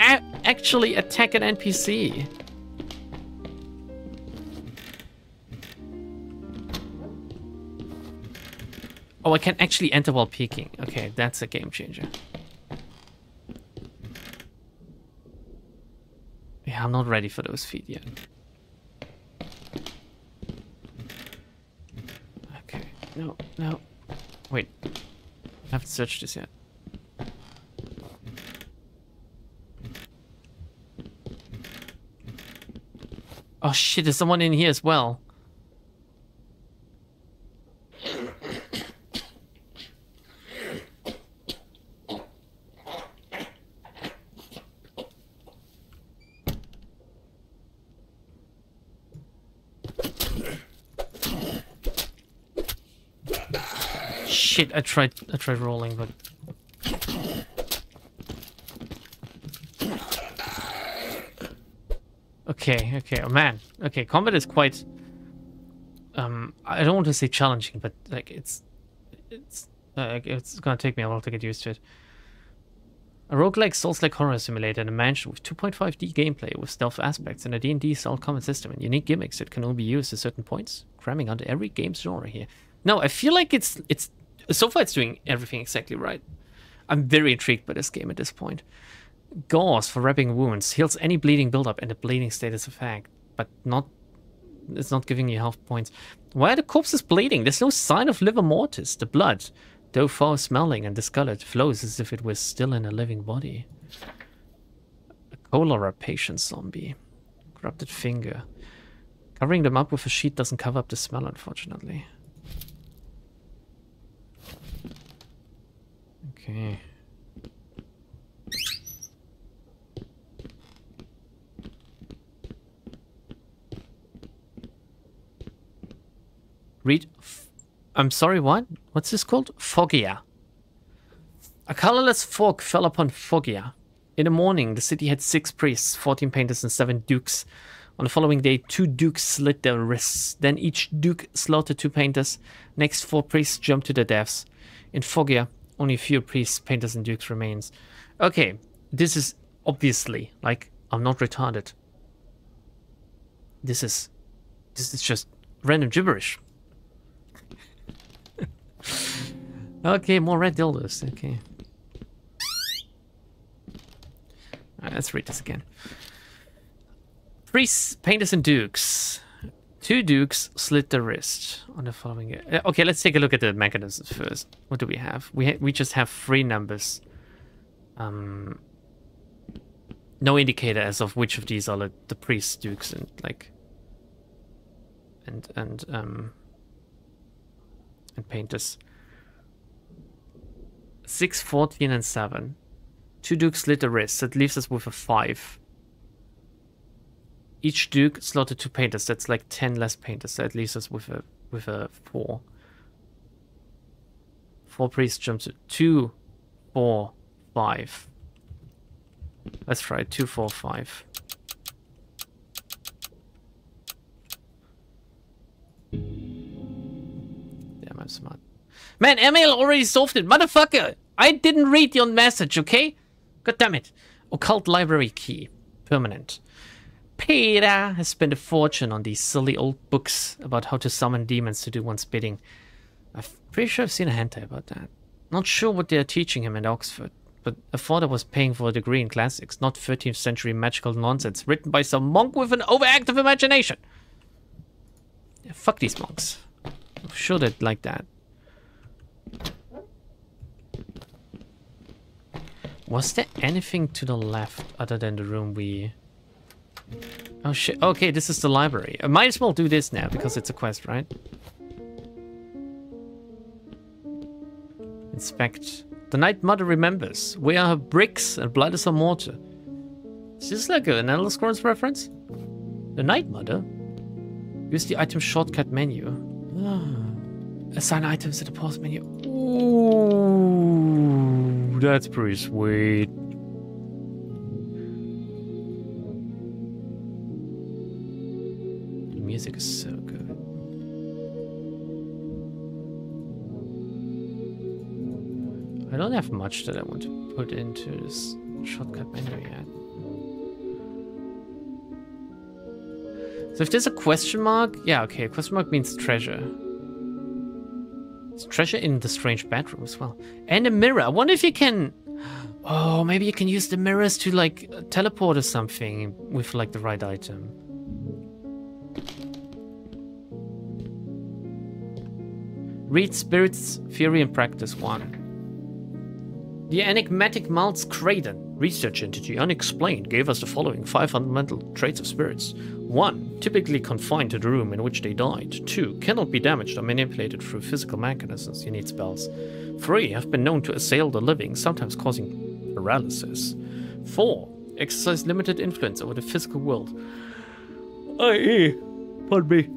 actually attack an NPC? Oh, I can actually enter while peeking. Okay, that's a game changer. Yeah, Yeah, I'm not ready for those feet yet. Okay. No, no. Wait. I haven't searched this yet. Oh shit, there's someone in here as well. Shit, I tried rolling, but okay, oh man. Okay, combat is quite I don't want to say challenging, but like it's gonna take me a while to get used to it. A roguelike Souls-like horror simulator in a mansion with 2.5D gameplay with stealth aspects and a D&D style combat system and unique gimmicks that can only be used at certain points, cramming onto every game's genre here. No, I feel like it's so far it's doing everything exactly right. I'm very intrigued by this game at this point. Gauze for wrapping wounds, heals any bleeding buildup and a bleeding status effect, but it's not giving you health points. Why are the corpses bleeding? There's no sign of livor mortis. The blood, though foul smelling and discolored, flows as if it was still in a living body. A cholera patient zombie. Corrupted finger. Covering them up with a sheet doesn't cover up the smell, unfortunately. Okay. Read. I'm sorry, what? What's this called? Foggia. A colorless fog fell upon Foggia. In the morning, the city had 6 priests, 14 painters, and 7 dukes. On the following day, 2 dukes slit their wrists. Then each duke slaughtered 2 painters. Next, 4 priests jumped to their deaths. In Foggia, only a few priests, painters, and dukes remains. Okay, this is obviously, like, I'm not retarded. This is just random gibberish. Okay, more red dildos. Okay. Alright, let's read this again. Priests, painters, and dukes. 2 dukes slit their wrist on the following. Okay, let's take a look at the mechanisms first. What do we have? We just have 3 numbers. No indicator as of which of these are the priests, dukes, and like and painters. 6, 14, and 7. 2 dukes slit the wrist. That leaves us with a 5. Each duke slaughtered 2 painters. That's like 10 less painters. That leaves us with a 4. 4 priests jumped to 2, 4, 5. Let's try 2, 4, 5. Damn, I'm smart. Man, Emil already solved it. Motherfucker! I didn't read your message, okay? God damn it. Occult library key. Permanent. Peter has spent a fortune on these silly old books about how to summon demons to do one's bidding. I'm pretty sure I've seen a hentai about that. Not sure what they're teaching him at Oxford, but I thought I was paying for a degree in classics, not 13th century magical nonsense written by some monk with an overactive imagination. Yeah, fuck these monks. I'm sure they'd like that. Was there anything to the left other than the room we... Oh shit, okay, this is the library. I might as well do this now because it's a quest, right? Inspect. The Night Mother remembers. Where are her bricks and blood is her mortar? Is this like an Elder Scrolls reference? The Night Mother? Use the item shortcut menu. Assign items to the pause menu. Ooh, that's pretty sweet. The music is so good. I don't have much that I want to put into this shortcut menu yet. So if there's a question mark, yeah, okay, a question mark means treasure. It's treasure in the strange bedroom as well. And a mirror. I wonder if you can... Oh, maybe you can use the mirrors to like teleport or something with like the right item. Read Spirit's Theory and Practice 1. The enigmatic Maltz Craden, research entity unexplained, gave us the following 5 fundamental traits of spirits. 1. Typically confined to the room in which they died. 2. Cannot be damaged or manipulated through physical mechanisms. You need spells. 3. Have been known to assail the living, sometimes causing paralysis. 4. Exercise limited influence over the physical world, i.e., pardon me,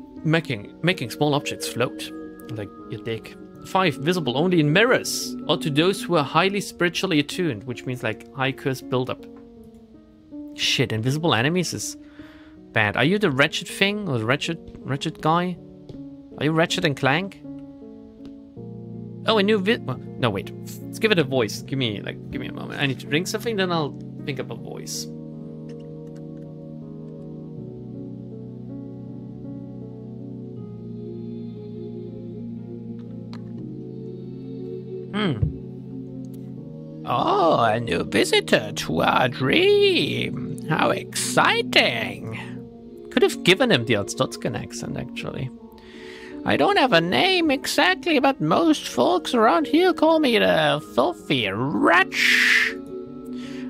making small objects float, like your dick. 5. Visible only in mirrors, or to those who are highly spiritually attuned, which means like high curse buildup. Shit, invisible enemies is bad. Are you the wretched thing, or the wretched guy? Are you Ratchet and Clank? Oh, a new no, wait. Let's give it a voice. Give me a moment. I need to drink something, then I'll think up a voice. Oh, a new visitor to our dream. How exciting. Could have given him the Arstotzkan accent, actually. I don't have a name exactly, but most folks around here call me the filthy wretch.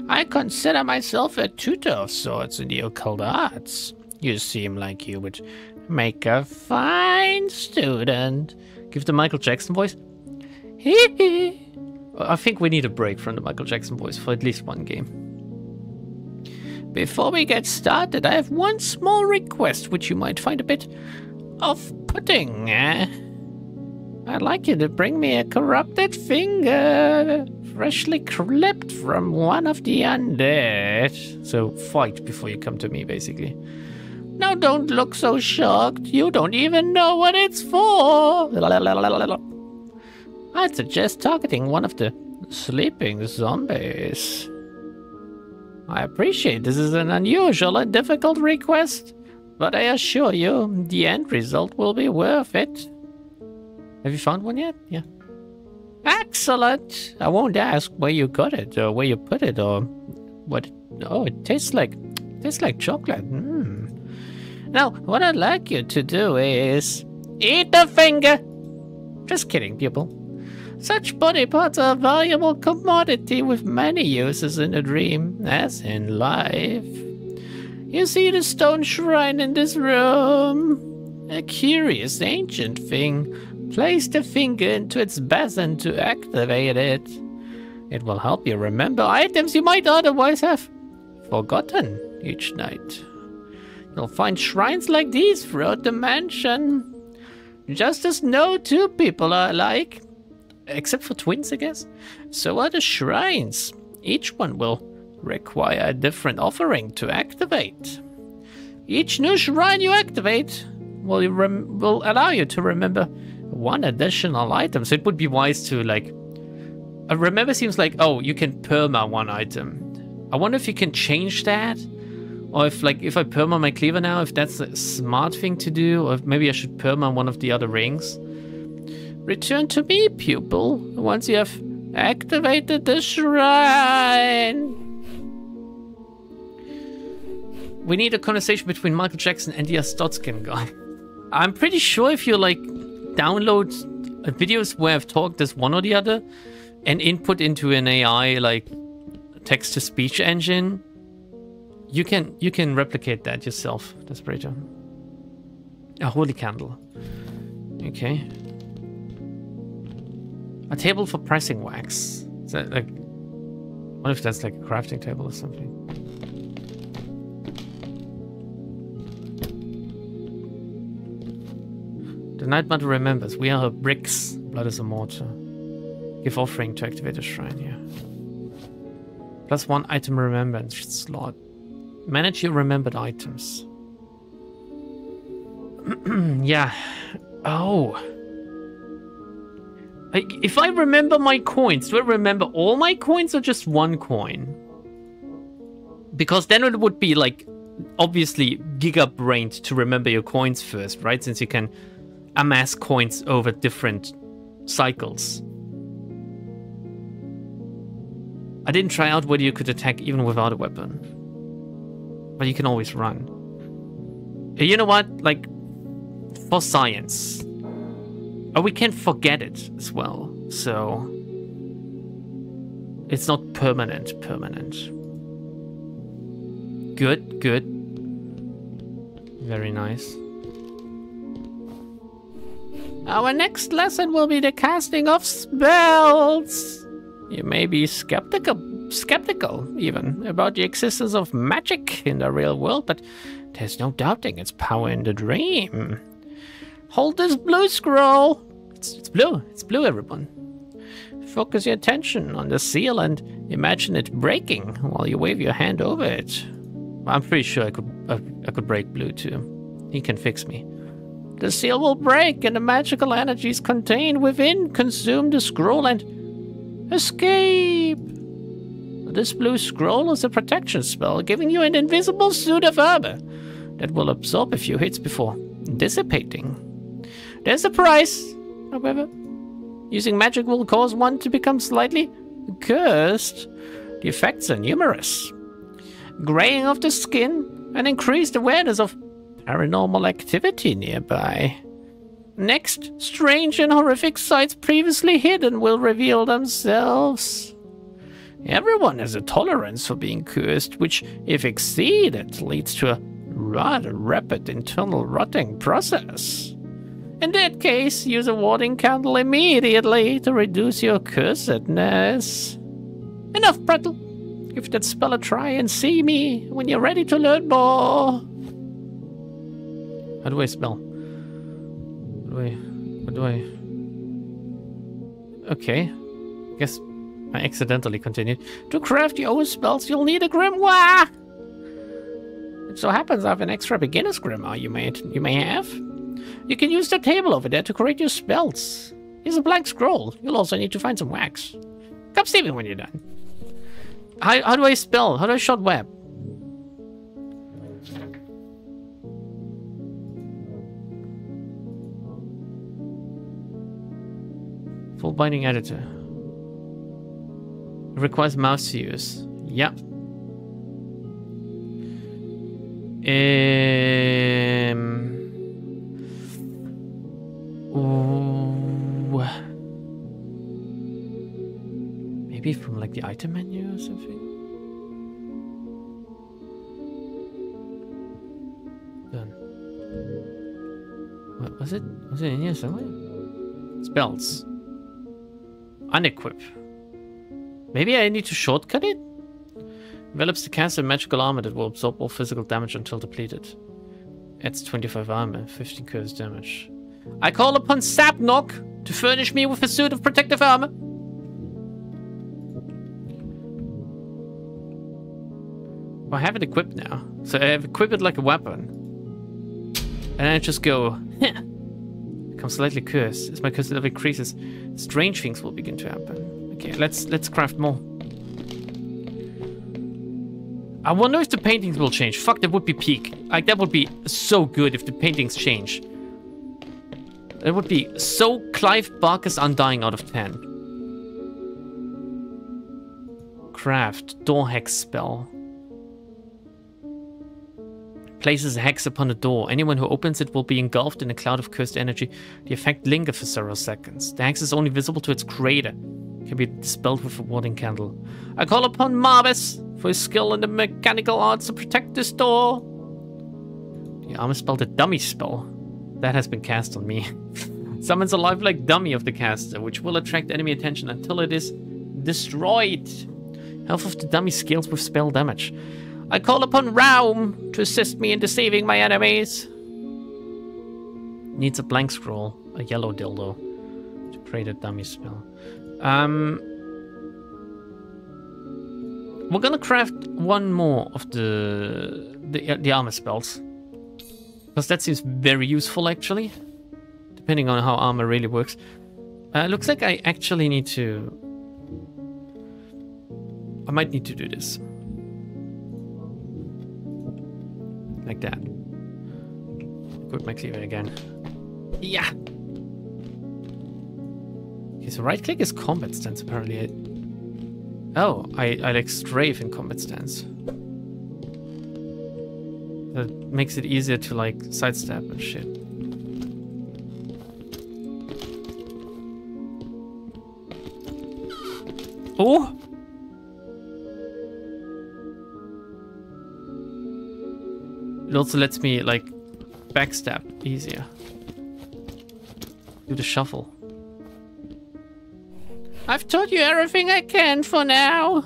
I consider myself a tutor of sorts in the occult arts. You seem like you would make a fine student. Give the Michael Jackson voice. I think we need a break from the Michael Jackson voice for at least one game. Before we get started, I have one small request which you might find a bit off-putting. I'd like you to bring me a corrupted finger, freshly clipped from one of the undead. So fight before you come to me, basically. Now don't look so shocked. You don't even know what it's for. I'd suggest targeting one of the sleeping zombies. I appreciate this is an unusual and difficult request, but I assure you, the end result will be worth it. Have you found one yet? Yeah. Excellent! I won't ask where you got it, or where you put it, or what. Oh, it tastes like chocolate. Now, what I'd like you to do is eat the finger. Just kidding, pupil. Such body parts are a valuable commodity with many uses in a dream, as in life. You see the stone shrine in this room? A curious ancient thing. Place the finger into its basin to activate it. It will help you remember items you might otherwise have forgotten each night. You'll find shrines like these throughout the mansion. Just as no two people are alike. Except for twins, I guess. So are the shrines. Each one will require a different offering to activate. Each new shrine you activate will allow you to remember one additional item. So it would be wise to, like... remember seems like, oh, you can perma one item. I wonder if you can change that? Or if I perma my cleaver now, if that's a smart thing to do, or if maybe I should perma one of the other rings. Return to me, pupil, once you have activated the shrine. We need a conversation between Michael Jackson and the Arstotzkan guy. I'm pretty sure if you, like, download videos where I've talked as one or the other and input into an AI, like, text-to-speech engine, you can replicate that yourself. That's pretty true. A holy candle. Okay. A table for pressing wax. Is that like... What if that's like a crafting table or something? The Night Mother remembers. We are her bricks. Blood is a mortar. Give offering to activate the shrine, yeah. +1 item remembrance slot. Manage your remembered items. Yeah. Oh. If I remember my coins, do I remember all my coins or just one coin? Because then it would be like, obviously, giga-brained to remember your coins first, right? Since you can amass coins over different cycles. I didn't try out whether you could attack even without a weapon. But you can always run. You know what? Like, for science. We can't forget it as well. So, it's not permanent. Good. Very nice. Our next lesson will be the casting of spells. You may be skeptical even, about the existence of magic in the real world, but there's no doubting its power in the dream. Hold this blue scroll. It's blue, everyone. Focus your attention on the seal and imagine it breaking while you wave your hand over it. I'm pretty sure I could break blue too. He can fix me. The seal will break and the magical energies contained within consume the scroll and escape. This blue scroll is a protection spell, giving you an invisible suit of armor that will absorb a few hits before dissipating. There's a price, however. Using magic will cause one to become slightly cursed. The effects are numerous. Graying of the skin and increased awareness of paranormal activity nearby. Next, strange and horrific sights previously hidden will reveal themselves. Everyone has a tolerance for being cursed, which, if exceeded, leads to a rather rapid internal rotting process. In that case, use a warding candle immediately to reduce your cursedness. Enough prattle. Give that spell a try and see me when you're ready to learn more. How do I spell? What do I... Okay. Guess I accidentally continued. To craft your own spells, you'll need a grimoire. It so happens I have an extra beginner's grimoire you may have. You can use the table over there to create your spells. Here's a blank scroll. You'll also need to find some wax. Come see me when you're done. How do I spell? How do I shot web? Full binding editor. It requires mouse use. Yep. Ooh. Maybe from like the item menu or something? Done. What was it? Was it in here somewhere? Spells. Unequip. Maybe I need to shortcut it? Develops the cast a magical armor that will absorb all physical damage until depleted. Adds 25 armor, 15 curse damage. I call upon Sapnok to furnish me with a suit of protective armor. Well, I have it equipped now. So I have equipped it like a weapon. And I just go, heh. Become slightly cursed. As my curse level increases, strange things will begin to happen. Okay, let's craft more. I wonder if the paintings will change. Fuck, that would be peak. Like, that would be so good if the paintings change. That would be so Clive Barker's Undying out of 10. Craft. Door hex spell. Places a hex upon a door. Anyone who opens it will be engulfed in a cloud of cursed energy. The effect lingers for several seconds. The hex is only visible to its creator. It can be dispelled with a warding candle. I call upon Marvis for his skill in the mechanical arts to protect this door. The armor spell, the dummy spell. That has been cast on me. Summons a lifelike dummy of the caster, which will attract enemy attention until it is destroyed. Health of the dummy scales with spell damage. I call upon Raum to assist me in deceiving my enemies. Needs a blank scroll, a yellow dildo, to create a dummy spell. We're gonna craft one more of the armor spells. Because that seems very useful, actually. Depending on how armor really works. Looks like I actually need to... I might need to do this. Like that. Equip my cleaver again. Yeah! Okay, so right click is combat stance, apparently. Oh, I like strafe in combat stance. That makes it easier to like sidestep and shit. Oh! It also lets me like backstab easier. Do the shuffle. I've taught you everything I can for now.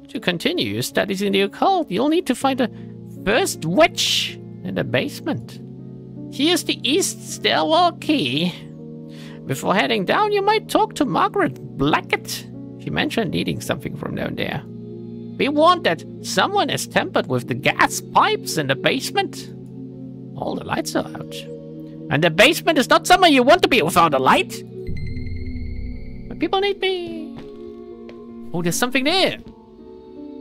To continue your studies in the occult, you'll need to find a first witch in the basement. Here's the east stairwell key. Before heading down, you might talk to Margaret Blackett. She mentioned needing something from down there. Be warned that someone has tampered with the gas pipes in the basement. All the lights are out. And the basement is not somewhere you want to be without a light. But people need me. Oh, there's something there.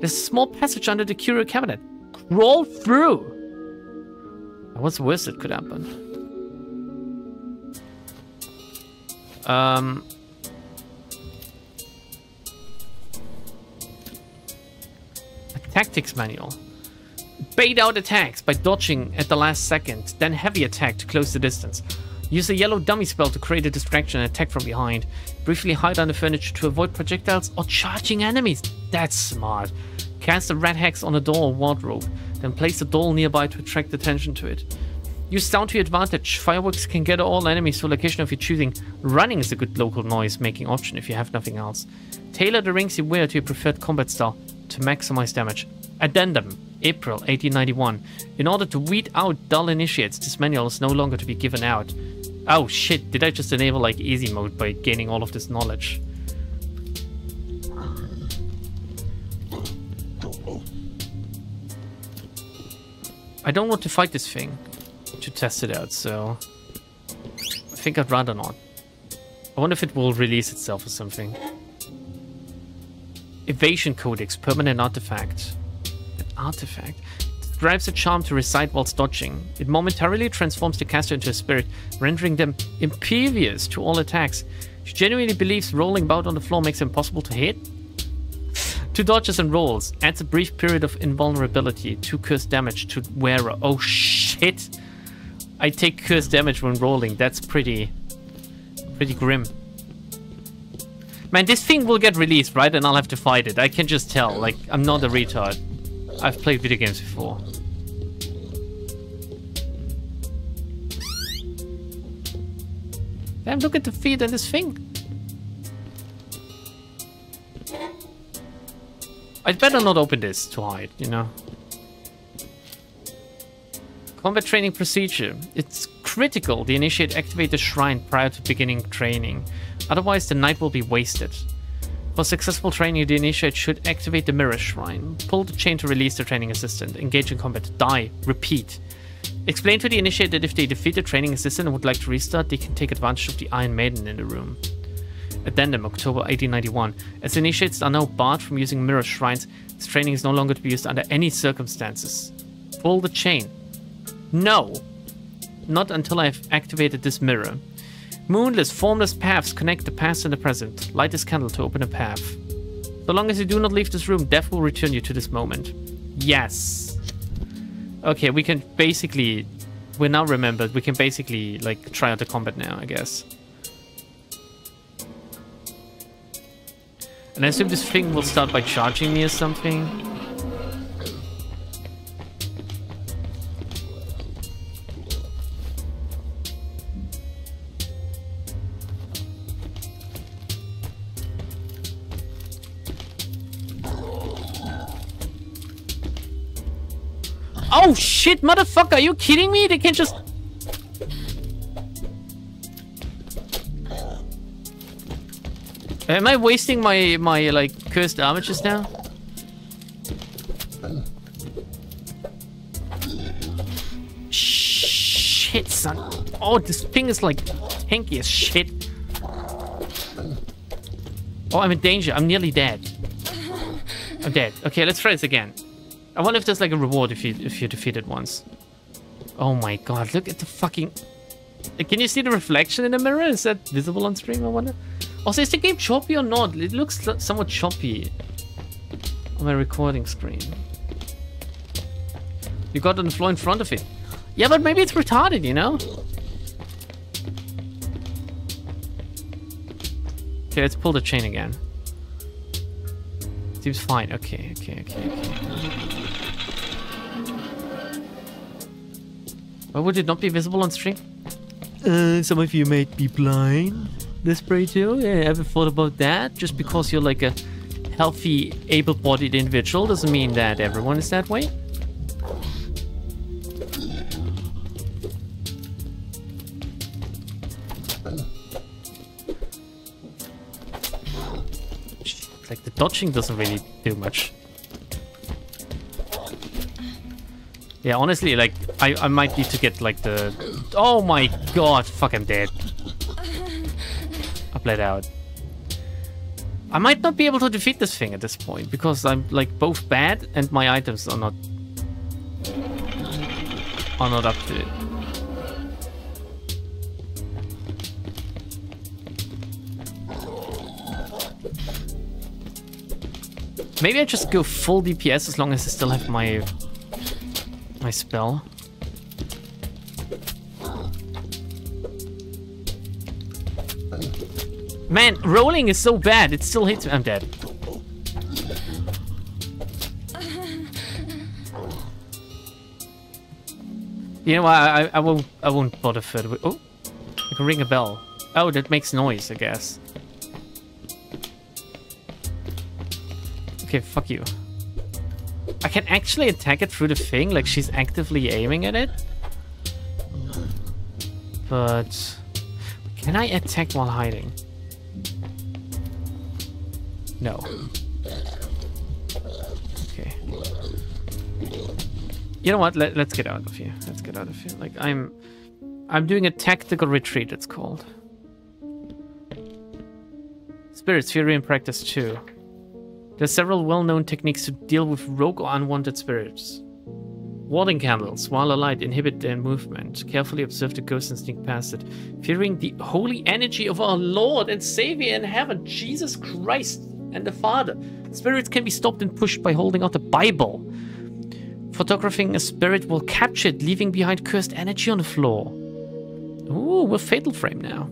There's a small passage under the curio cabinet. Crawl through. What's the worst that could happen? A tactics manual. Bait out attacks by dodging at the last second, then heavy attack to close the distance. Use a yellow dummy spell to create a distraction and attack from behind. Briefly hide under furniture to avoid projectiles or charging enemies. That's smart. Cast a red hex on a door or wardrobe, then place a doll nearby to attract attention to it. Use sound to your advantage. Fireworks can gather all enemies to a location of your choosing. Running is a good local noise-making option if you have nothing else. Tailor the rings you wear to your preferred combat style to maximize damage. Addendum, April 1891. In order to weed out dull initiates, this manual is no longer to be given out. Oh shit, did I just enable like easy mode by gaining all of this knowledge? I don't want to fight this thing to test it out, so I think I'd rather not. I wonder if it will release itself or something. Evasion Codex, permanent artifact. An artifact? Describes a charm to recite whilst dodging. It momentarily transforms the caster into a spirit, rendering them impervious to all attacks. She genuinely believes rolling about on the floor makes it impossible to hit. 2 dodges and rolls. Adds a brief period of invulnerability. 2 cursed damage to wearer. Oh shit! I take cursed damage when rolling. That's pretty grim. Man, this thing will get released, right? And I'll have to fight it. I can just tell. Like, I'm not a retard. I've played video games before. Damn, look at the feet on this thing. I'd better not open this to hide, you know. Combat training procedure. It's critical the initiate activate the shrine prior to beginning training. Otherwise, the night will be wasted. For successful training, the initiate should activate the mirror shrine. Pull the chain to release the training assistant. Engage in combat. Die. Repeat. Explain to the initiate that if they defeat the training assistant and would like to restart, they can take advantage of the Iron Maiden in the room. Addendum, October 1891. As initiates are now barred from using mirror shrines, this training is no longer to be used under any circumstances. Pull the chain. No. Not until I have activated this mirror. Moonless, formless paths connect the past and the present. Light this candle to open a path. So long as you do not leave this room, death will return you to this moment. Yes. Okay, we can basically... We're now remembered. We can basically, like, try out the combat now, I guess. And I assume this thing will start by charging me or something. Oh shit, motherfucker, are you kidding me? They can just... Am I wasting my like cursed armor just now? Shit, son. Oh, this thing is like tanky as shit. Oh, I'm in danger. I'm nearly dead. I'm dead. Okay, let's try this again. I wonder if there's like a reward if you defeat it once. Oh my god, look at the fucking... Can you see the reflection in the mirror? Is that visible on stream, I wonder? Also, is the game choppy or not? It looks somewhat choppy. on my recording screen. You got on the floor in front of it. Yeah, but maybe it's retarded, you know? Okay, let's pull the chain again. Seems fine. Okay. Why would it not be visible on stream? Some of you might be blind. The spray too? Yeah, ever thought about that? Just because you're like a healthy, able-bodied individual doesn't mean that everyone is that way. Like the dodging doesn't really do much. Yeah, honestly, like I might need to get like the... Oh my god, fuck, I'm dead. I bled out. I might not be able to defeat this thing at this point because I'm like both bad and my items are not up to it. Maybe I just go full DPS as long as I still have my spell. Man, rolling is so bad. It still hits me. I'm dead. You know what? I won't bother further. Oh, I can ring a bell. Oh, that makes noise, I guess. Okay, fuck you. I can actually attack it through the thing, like she's actively aiming at it. But can I attack while hiding? No. Okay. You know what? Let's get out of here. Let's get out of here. Like I'm doing a tactical retreat, it's called. Spirits, Fury in practice too. There's several well-known techniques to deal with rogue or unwanted spirits. Warding candles, while alight, inhibit their movement. Carefully observe the ghost and sneak past it. Fearing the holy energy of our Lord and Savior in heaven, Jesus Christ and the Father. Spirits can be stopped and pushed by holding out the Bible. Photographing a spirit will capture it, leaving behind cursed energy on the floor. Ooh, we're Fatal Frame now.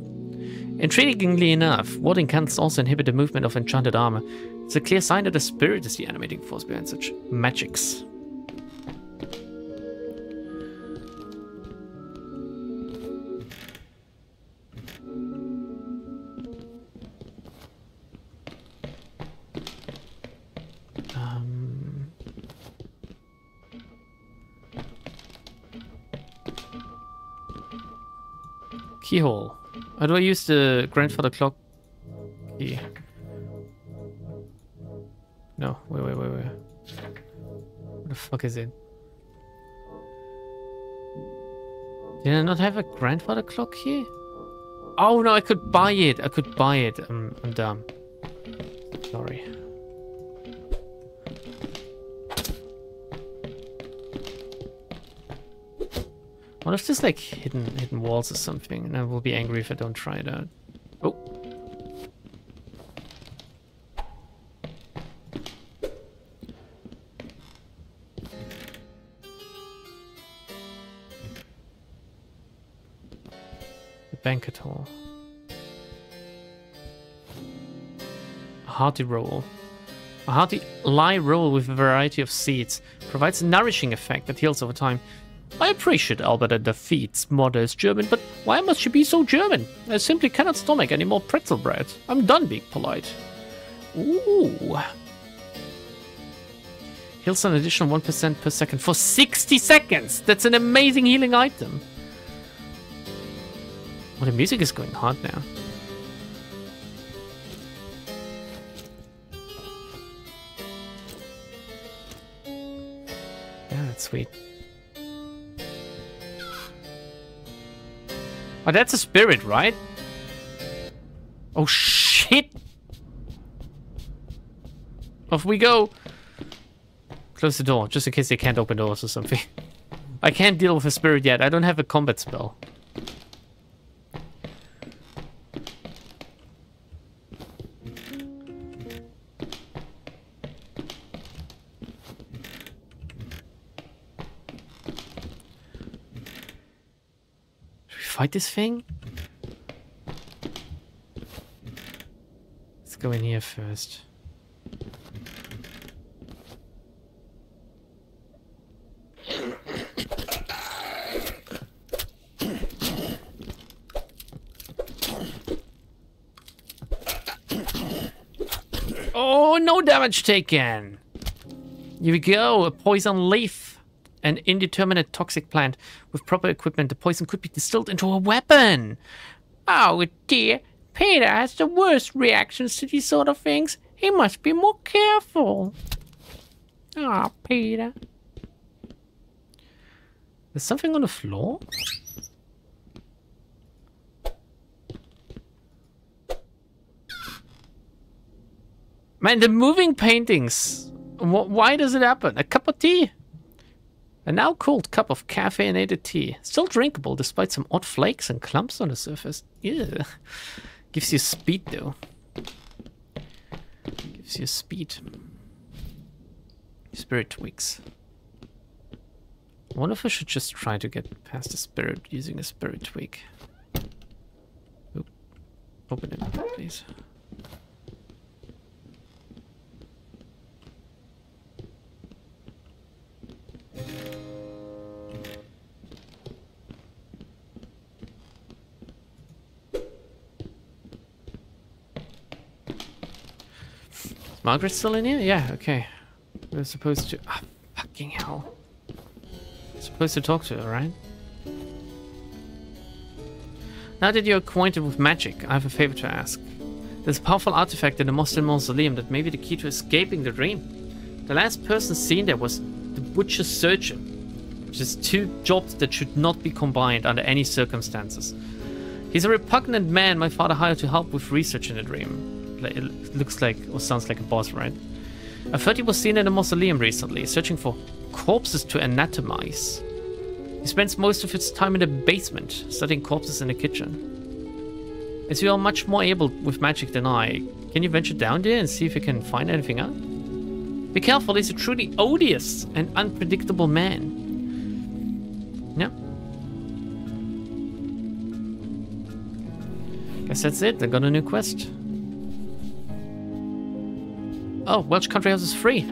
Intriguingly enough, warding candles also inhibit the movement of enchanted armor. It's a clear sign that the spirit is the animating force behind such magics. Keyhole. How do I use the grandfather clock key? No, wait. What the fuck is it? Did I not have a grandfather clock here? Oh no, I could buy it. I'm dumb. Sorry. What if there's like hidden walls or something, and I will be angry if I don't try it out. Oh. The banquet hall. A hearty roll. A hearty lye roll with a variety of seeds provides a nourishing effect that heals over time. I appreciate Albert defeats modest German, but why must she be so German? I simply cannot stomach any more pretzel bread. I'm done being polite. Ooh. Heals an additional 1% per second for 60 seconds! That's an amazing healing item. Well, the music is going hard now. Yeah, that's sweet. Oh, that's a spirit, right? Oh, shit! Off we go! Close the door, just in case they can't open doors or something. I can't deal with a spirit yet. I don't have a combat spell. fight this thing? Let's go in here first. Oh, no damage taken. Here we go, a poison leaf. An indeterminate toxic plant. With proper equipment, the poison could be distilled into a weapon. Oh dear, Peter has the worst reactions to these sort of things. He must be more careful. Ah, Peter. There's something on the floor? Man, the moving paintings. Why does it happen? A cup of tea? A now cold cup of caffeinated tea. Still drinkable despite some odd flakes and clumps on the surface. Yeah. Gives you speed though. Gives you speed. Spirit tweaks. I wonder if I should just try to get past the spirit using a spirit tweak. Oop. Open it, please. Is Margaret still in here? Yeah, okay. We're supposed to... Ah, fucking hell. We're supposed to talk to her, right? Now that you're acquainted with magic, I have a favor to ask. There's a powerful artifact in the Mostin Mausoleum that may be the key to escaping the dream. The last person seen there was the Butcher's Surgeon, which is two jobs that should not be combined under any circumstances. He's a repugnant man my father hired to help with research in the dream. It looks like, or sounds like a boss, right? I've heard he was seen in the mausoleum recently, searching for corpses to anatomize. He spends most of his time in the basement, studying corpses in the kitchen. As you are much more able with magic than I, can you venture down there and see if you can find anything out? Be careful, he's a truly odious and unpredictable man. Yeah. Guess that's it, I got a new quest. Oh, Welsh Country House is free.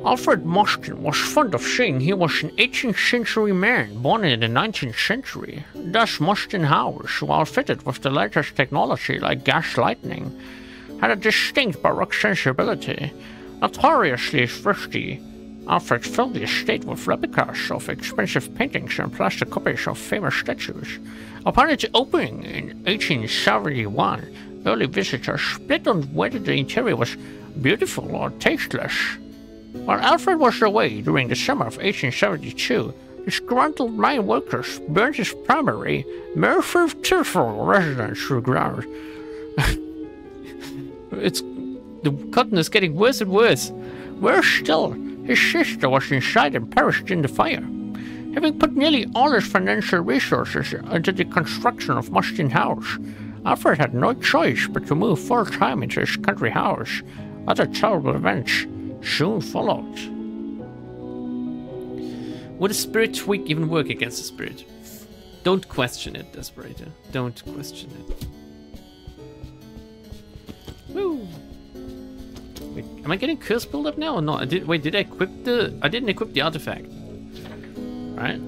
Alfred Mostyn was fond of saying he was an 18th century man born in the 19th century. Thus Mostyn House, while fitted with the latest technology like gas lighting, had a distinct Baroque sensibility. Notoriously thrifty, Alfred filled the estate with replicas of expensive paintings and plastic copies of famous statues. Upon its opening in 1871, early visitors split on whether the interior was beautiful or tasteless. While Alfred was away during the summer of 1872, disgruntled mine workers burned his primary, beautiful residence to the ground. The cotton is getting worse and worse. Worse still, his sister was inside and perished in the fire. Having put nearly all his financial resources into the construction of Mostyn House, Alfred had no choice but to move full-time into his country house. Other terrible events soon followed. Would a spirit tweak even work against a spirit? Don't question it, Desperator. Don't question it. Woo! Wait, am I getting curse build up now or not? Did I equip the... I didn't equip the artifact. Right?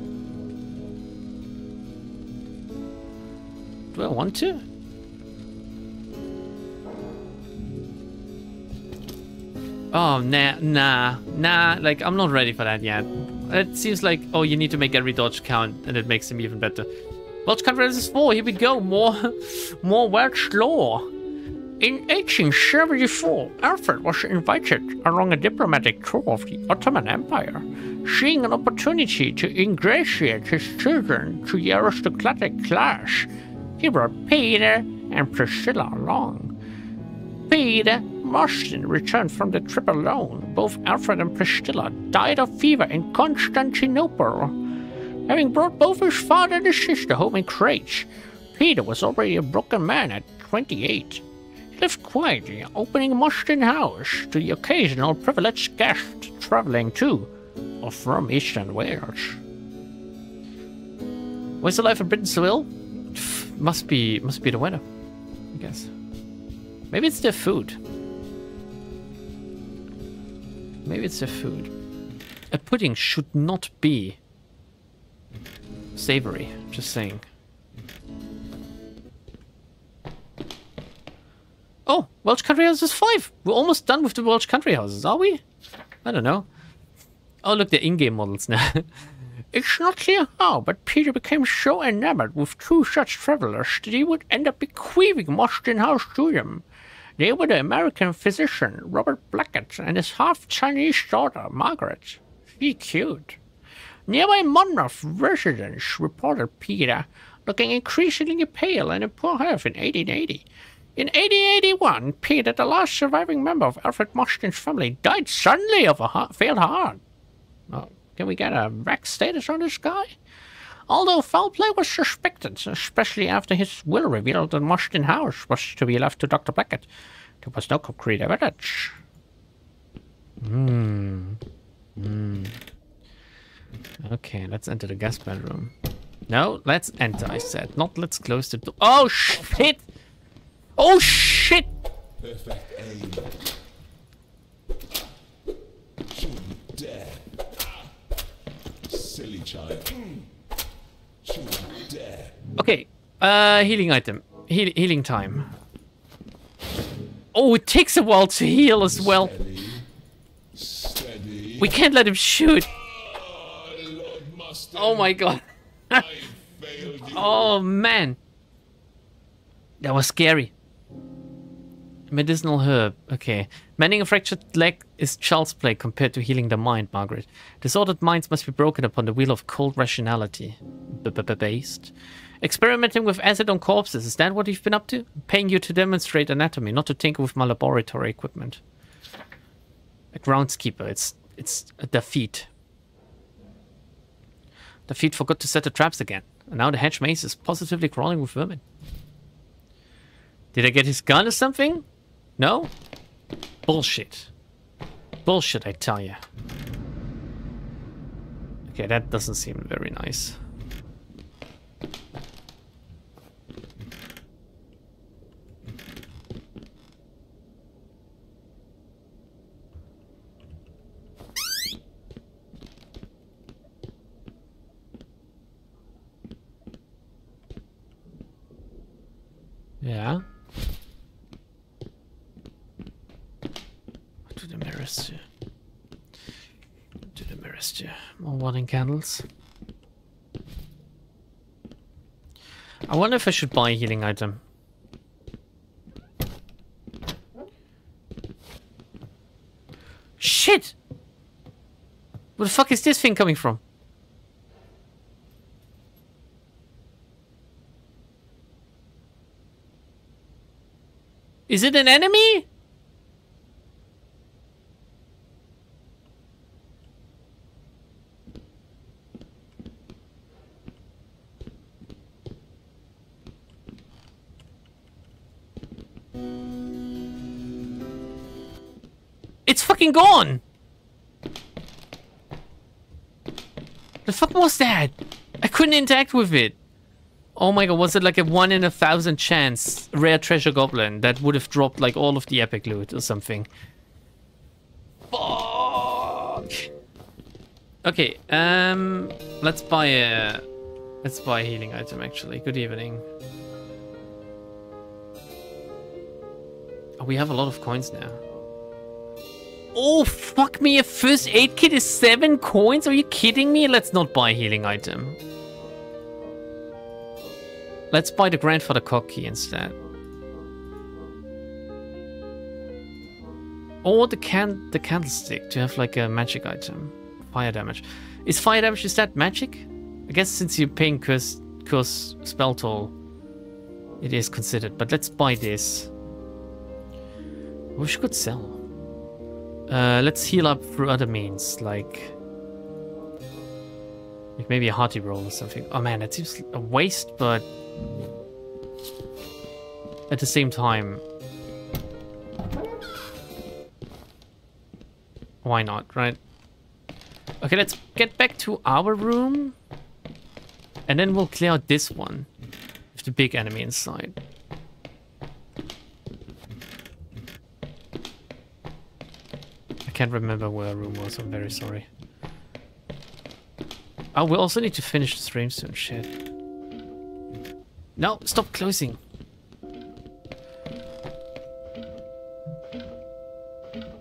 Do I want to? Oh, nah, like, I'm not ready for that yet. It seems like, oh, you need to make every dodge count, and it makes them even better. Welsh Country House is 4, here we go, more Welsh lore. In 1874, Alfred was invited along a diplomatic tour of the Ottoman Empire, seeing an opportunity to ingratiate his children to the aristocratic class. He brought Peter and Priscilla along. Peter Mostyn returned from the trip alone. Both Alfred and Priscilla died of fever in Constantinople. Having brought both his father and his sister home in crates, Peter was already a broken man at 28. He lived quietly, opening Mostyn House to the occasional privileged guest traveling to or from Eastern Wales. Why's the life of Britain so ill? Must be the weather, I guess. Maybe it's their food. Maybe it's their food. A pudding should not be savory, just saying. Oh, Welsh country houses 5. We're almost done with the Welsh country houses, are we? I don't know. Oh, look, they're in-game models now. It's not clear how, but Peter became so enamored with 2 such travelers that he would end up bequeathing Mostyn House to them. They were the American physician, Robert Blackett, and his half-Chinese daughter, Margaret. She cute. Nearby Monmouth residence, reported Peter, looking increasingly pale and in poor health in 1880. In 1881, Peter, the last surviving member of Alfred Mostyn's family, died suddenly of a failed heart. Oh, can we get a Rex status on this guy? Although foul play was suspected, especially after his will revealed that Mostyn House was to be left to Dr. Blackett, there was no concrete evidence. Okay, let's enter the guest bedroom. No, let's enter, I said. Not let's close the door. Oh, shit! Oh, shit! Perfect aim. Shouldn't dare. Silly child. Shouldn't dare. Okay, healing item. Healing time. Oh, it takes a while to heal as well. Steady. Steady. We can't let him shoot. Oh, Lord Mustard. Oh my god. I failed you. Oh man. That was scary. Medicinal herb. Okay. Mending a fractured leg is child's play compared to healing the mind, Margaret. Disordered minds must be broken upon the wheel of cold rationality. Based. Experimenting with acid on corpses. Is that what you've been up to? Paying you to demonstrate anatomy, not to tinker with my laboratory equipment. A groundskeeper. It's a defeat. Defeat forgot to set the traps again. And now the hedge maze is positively crawling with vermin. Did I get his gun or something? No? Bullshit. Bullshit, I tell you. Okay, that doesn't seem very nice. Yeah. To the mirrors too. To the mirrors too. More warning candles. I wonder if I should buy a healing item. Shit! Where the fuck is this thing coming from? Is it an enemy? It's fucking gone! The fuck was that? I couldn't interact with it. Oh my god, was it like a 1 in 1,000 chance rare treasure goblin that would have dropped like all of the epic loot or something? Fuck! Okay, let's buy a healing item actually. Good evening. Oh, we have a lot of coins now. Oh, fuck me, a first aid kit is 7 coins? Are you kidding me? Let's not buy a healing item. Let's buy the grandfather cock key instead. Or the candlestick to have like a magic item. Fire damage. Is fire damage, is that magic? I guess since you're paying curse spell toll, it is considered. But let's buy this. Wish we could sell. Let's heal up through other means, like maybe a hearty roll or something. Oh man, that seems a waste, but at the same time, why not, right? Okay, let's get back to our room. And then we'll clear out this one with the big enemy inside. I can't remember where our room was, I'm very sorry. Oh, we also need to finish the stream soon, shit. No, stop closing.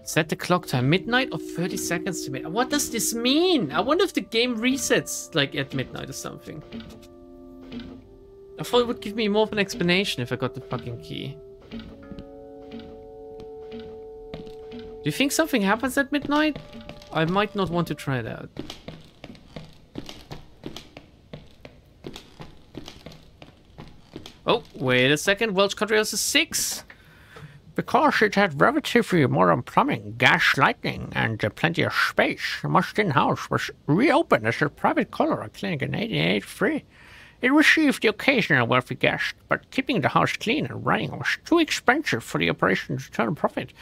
Set the clock time midnight or 30 seconds to midnight. What does this mean? I wonder if the game resets like at midnight or something. I thought it would give me more of an explanation if I got the fucking key. Do you think something happens at midnight? I might not want to try it out. Oh, wait a second. Welsh country house is 6. Because it had relatively modern plumbing, gas lighting, and plenty of space, the Mustin House was reopened as a private cholera clinic in 1883. It received the occasional wealthy guest, but keeping the house clean and running was too expensive for the operation to turn a profit,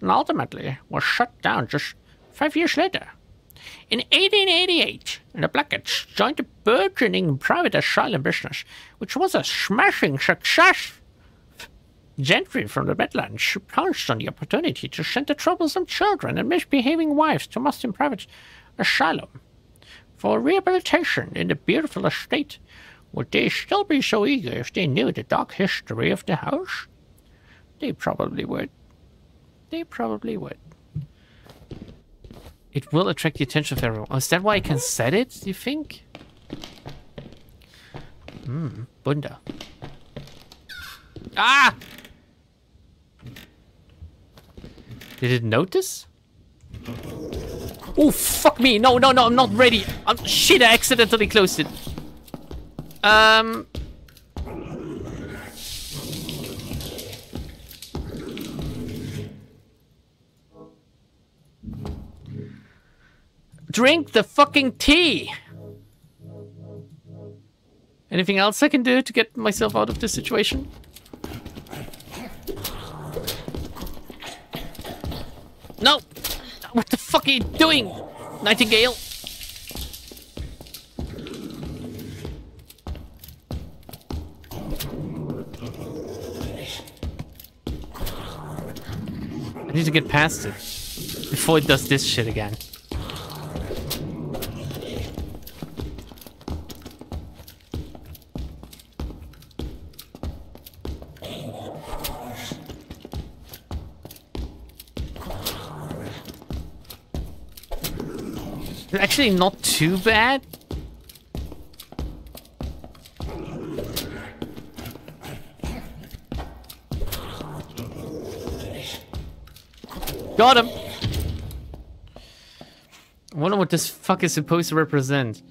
and ultimately was shut down just 5 years later. In 1888, the Blacketts joined the burgeoning private asylum business, which was a smashing success. Gentry from the Midlands pounced on the opportunity to send the troublesome children and misbehaving wives to Mustin Private Asylum for rehabilitation in the beautiful estate. Would they still be so eager if they knew the dark history of the house? They probably would. They probably would. It will attract the attention of everyone. Oh, is that why I can set it, do you think? Bunda. Ah! Did it notice? Oh, fuck me. No, no, no, I'm not ready. Shit, I accidentally closed it. Drink the fucking tea. Anything else I can do to get myself out of this situation? No! What the fuck are you doing, Nightingale? I need to get past it before it does this shit again. Actually, not too bad. Got him. I wonder what this fuck is supposed to represent.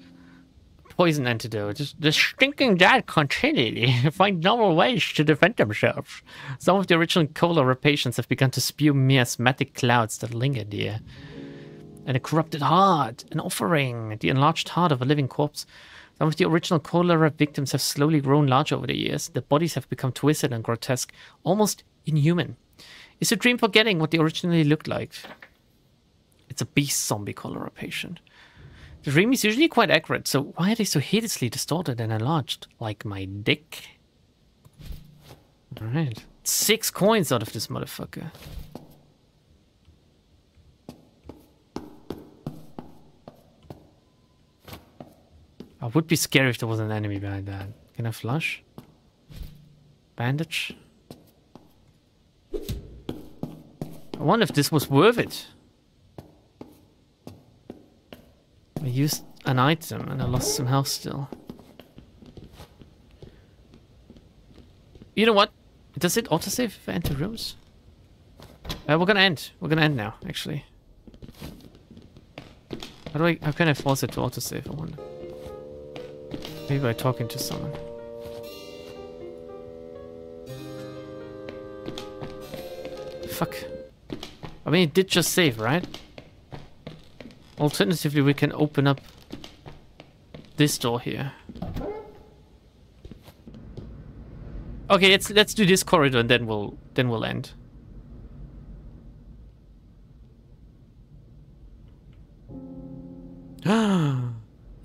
Poison antidote. Just the stinking dead continually find novel ways to defend themselves. Some of the original cholera patients have begun to spew miasmatic clouds that linger in the air. And a corrupted heart, an offering, the enlarged heart of a living corpse. Some of the original cholera victims have slowly grown large over the years. Their bodies have become twisted and grotesque, almost inhuman. Is a dream forgetting what they originally looked like? It's a beast zombie cholera patient. The dream is usually quite accurate, so why are they so hideously distorted and enlarged? Like my dick? Alright. 6 coins out of this motherfucker. I would be scary if there was an enemy behind that. Can I flush? Bandage? I wonder if this was worth it. I used an item and I lost some health still. You know what? Does it autosave if I enter rooms? We're gonna end. We're gonna end now, actually. How can I force it to autosave, I wonder? Maybe by talking to someone. Fuck. I mean, it did just save, right? Alternatively, we can open up this door here. Okay, let's do this corridor and then we'll end.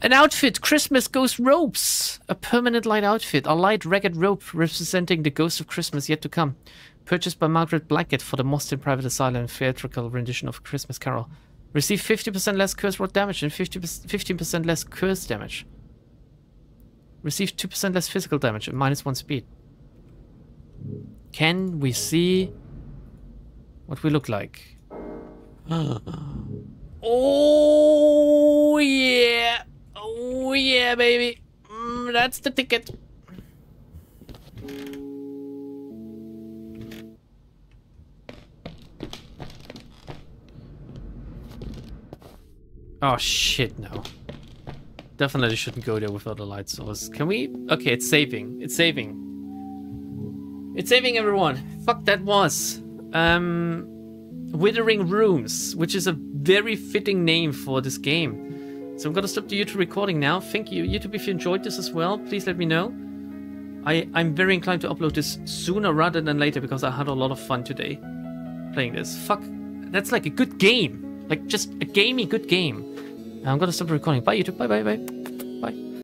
An outfit! Christmas ghost robes! A permanent light outfit. A light ragged robe representing the ghost of Christmas yet to come. Purchased by Margaret Blackett for the Mostin Private Asylum theatrical rendition of Christmas Carol. Receive 50% less curse word damage and 15% less curse damage. Receive 2% less physical damage and -1 speed. Can we see what we look like? Oh yeah! Oh yeah, baby! That's the ticket. Oh shit, no. Definitely shouldn't go there without a light source. Can we? Okay, it's saving. It's saving. It's saving, everyone. Fuck, that was. Withering Rooms, which is a very fitting name for this game. So I'm gonna stop the YouTube recording now. Thank you, YouTube, if you enjoyed this as well. Please let me know. I'm very inclined to upload this sooner rather than later because I had a lot of fun today playing this. Fuck, that's like a good game. Like, just a gamey good game. I'm gonna stop recording. Bye, YouTube. Bye, bye, bye.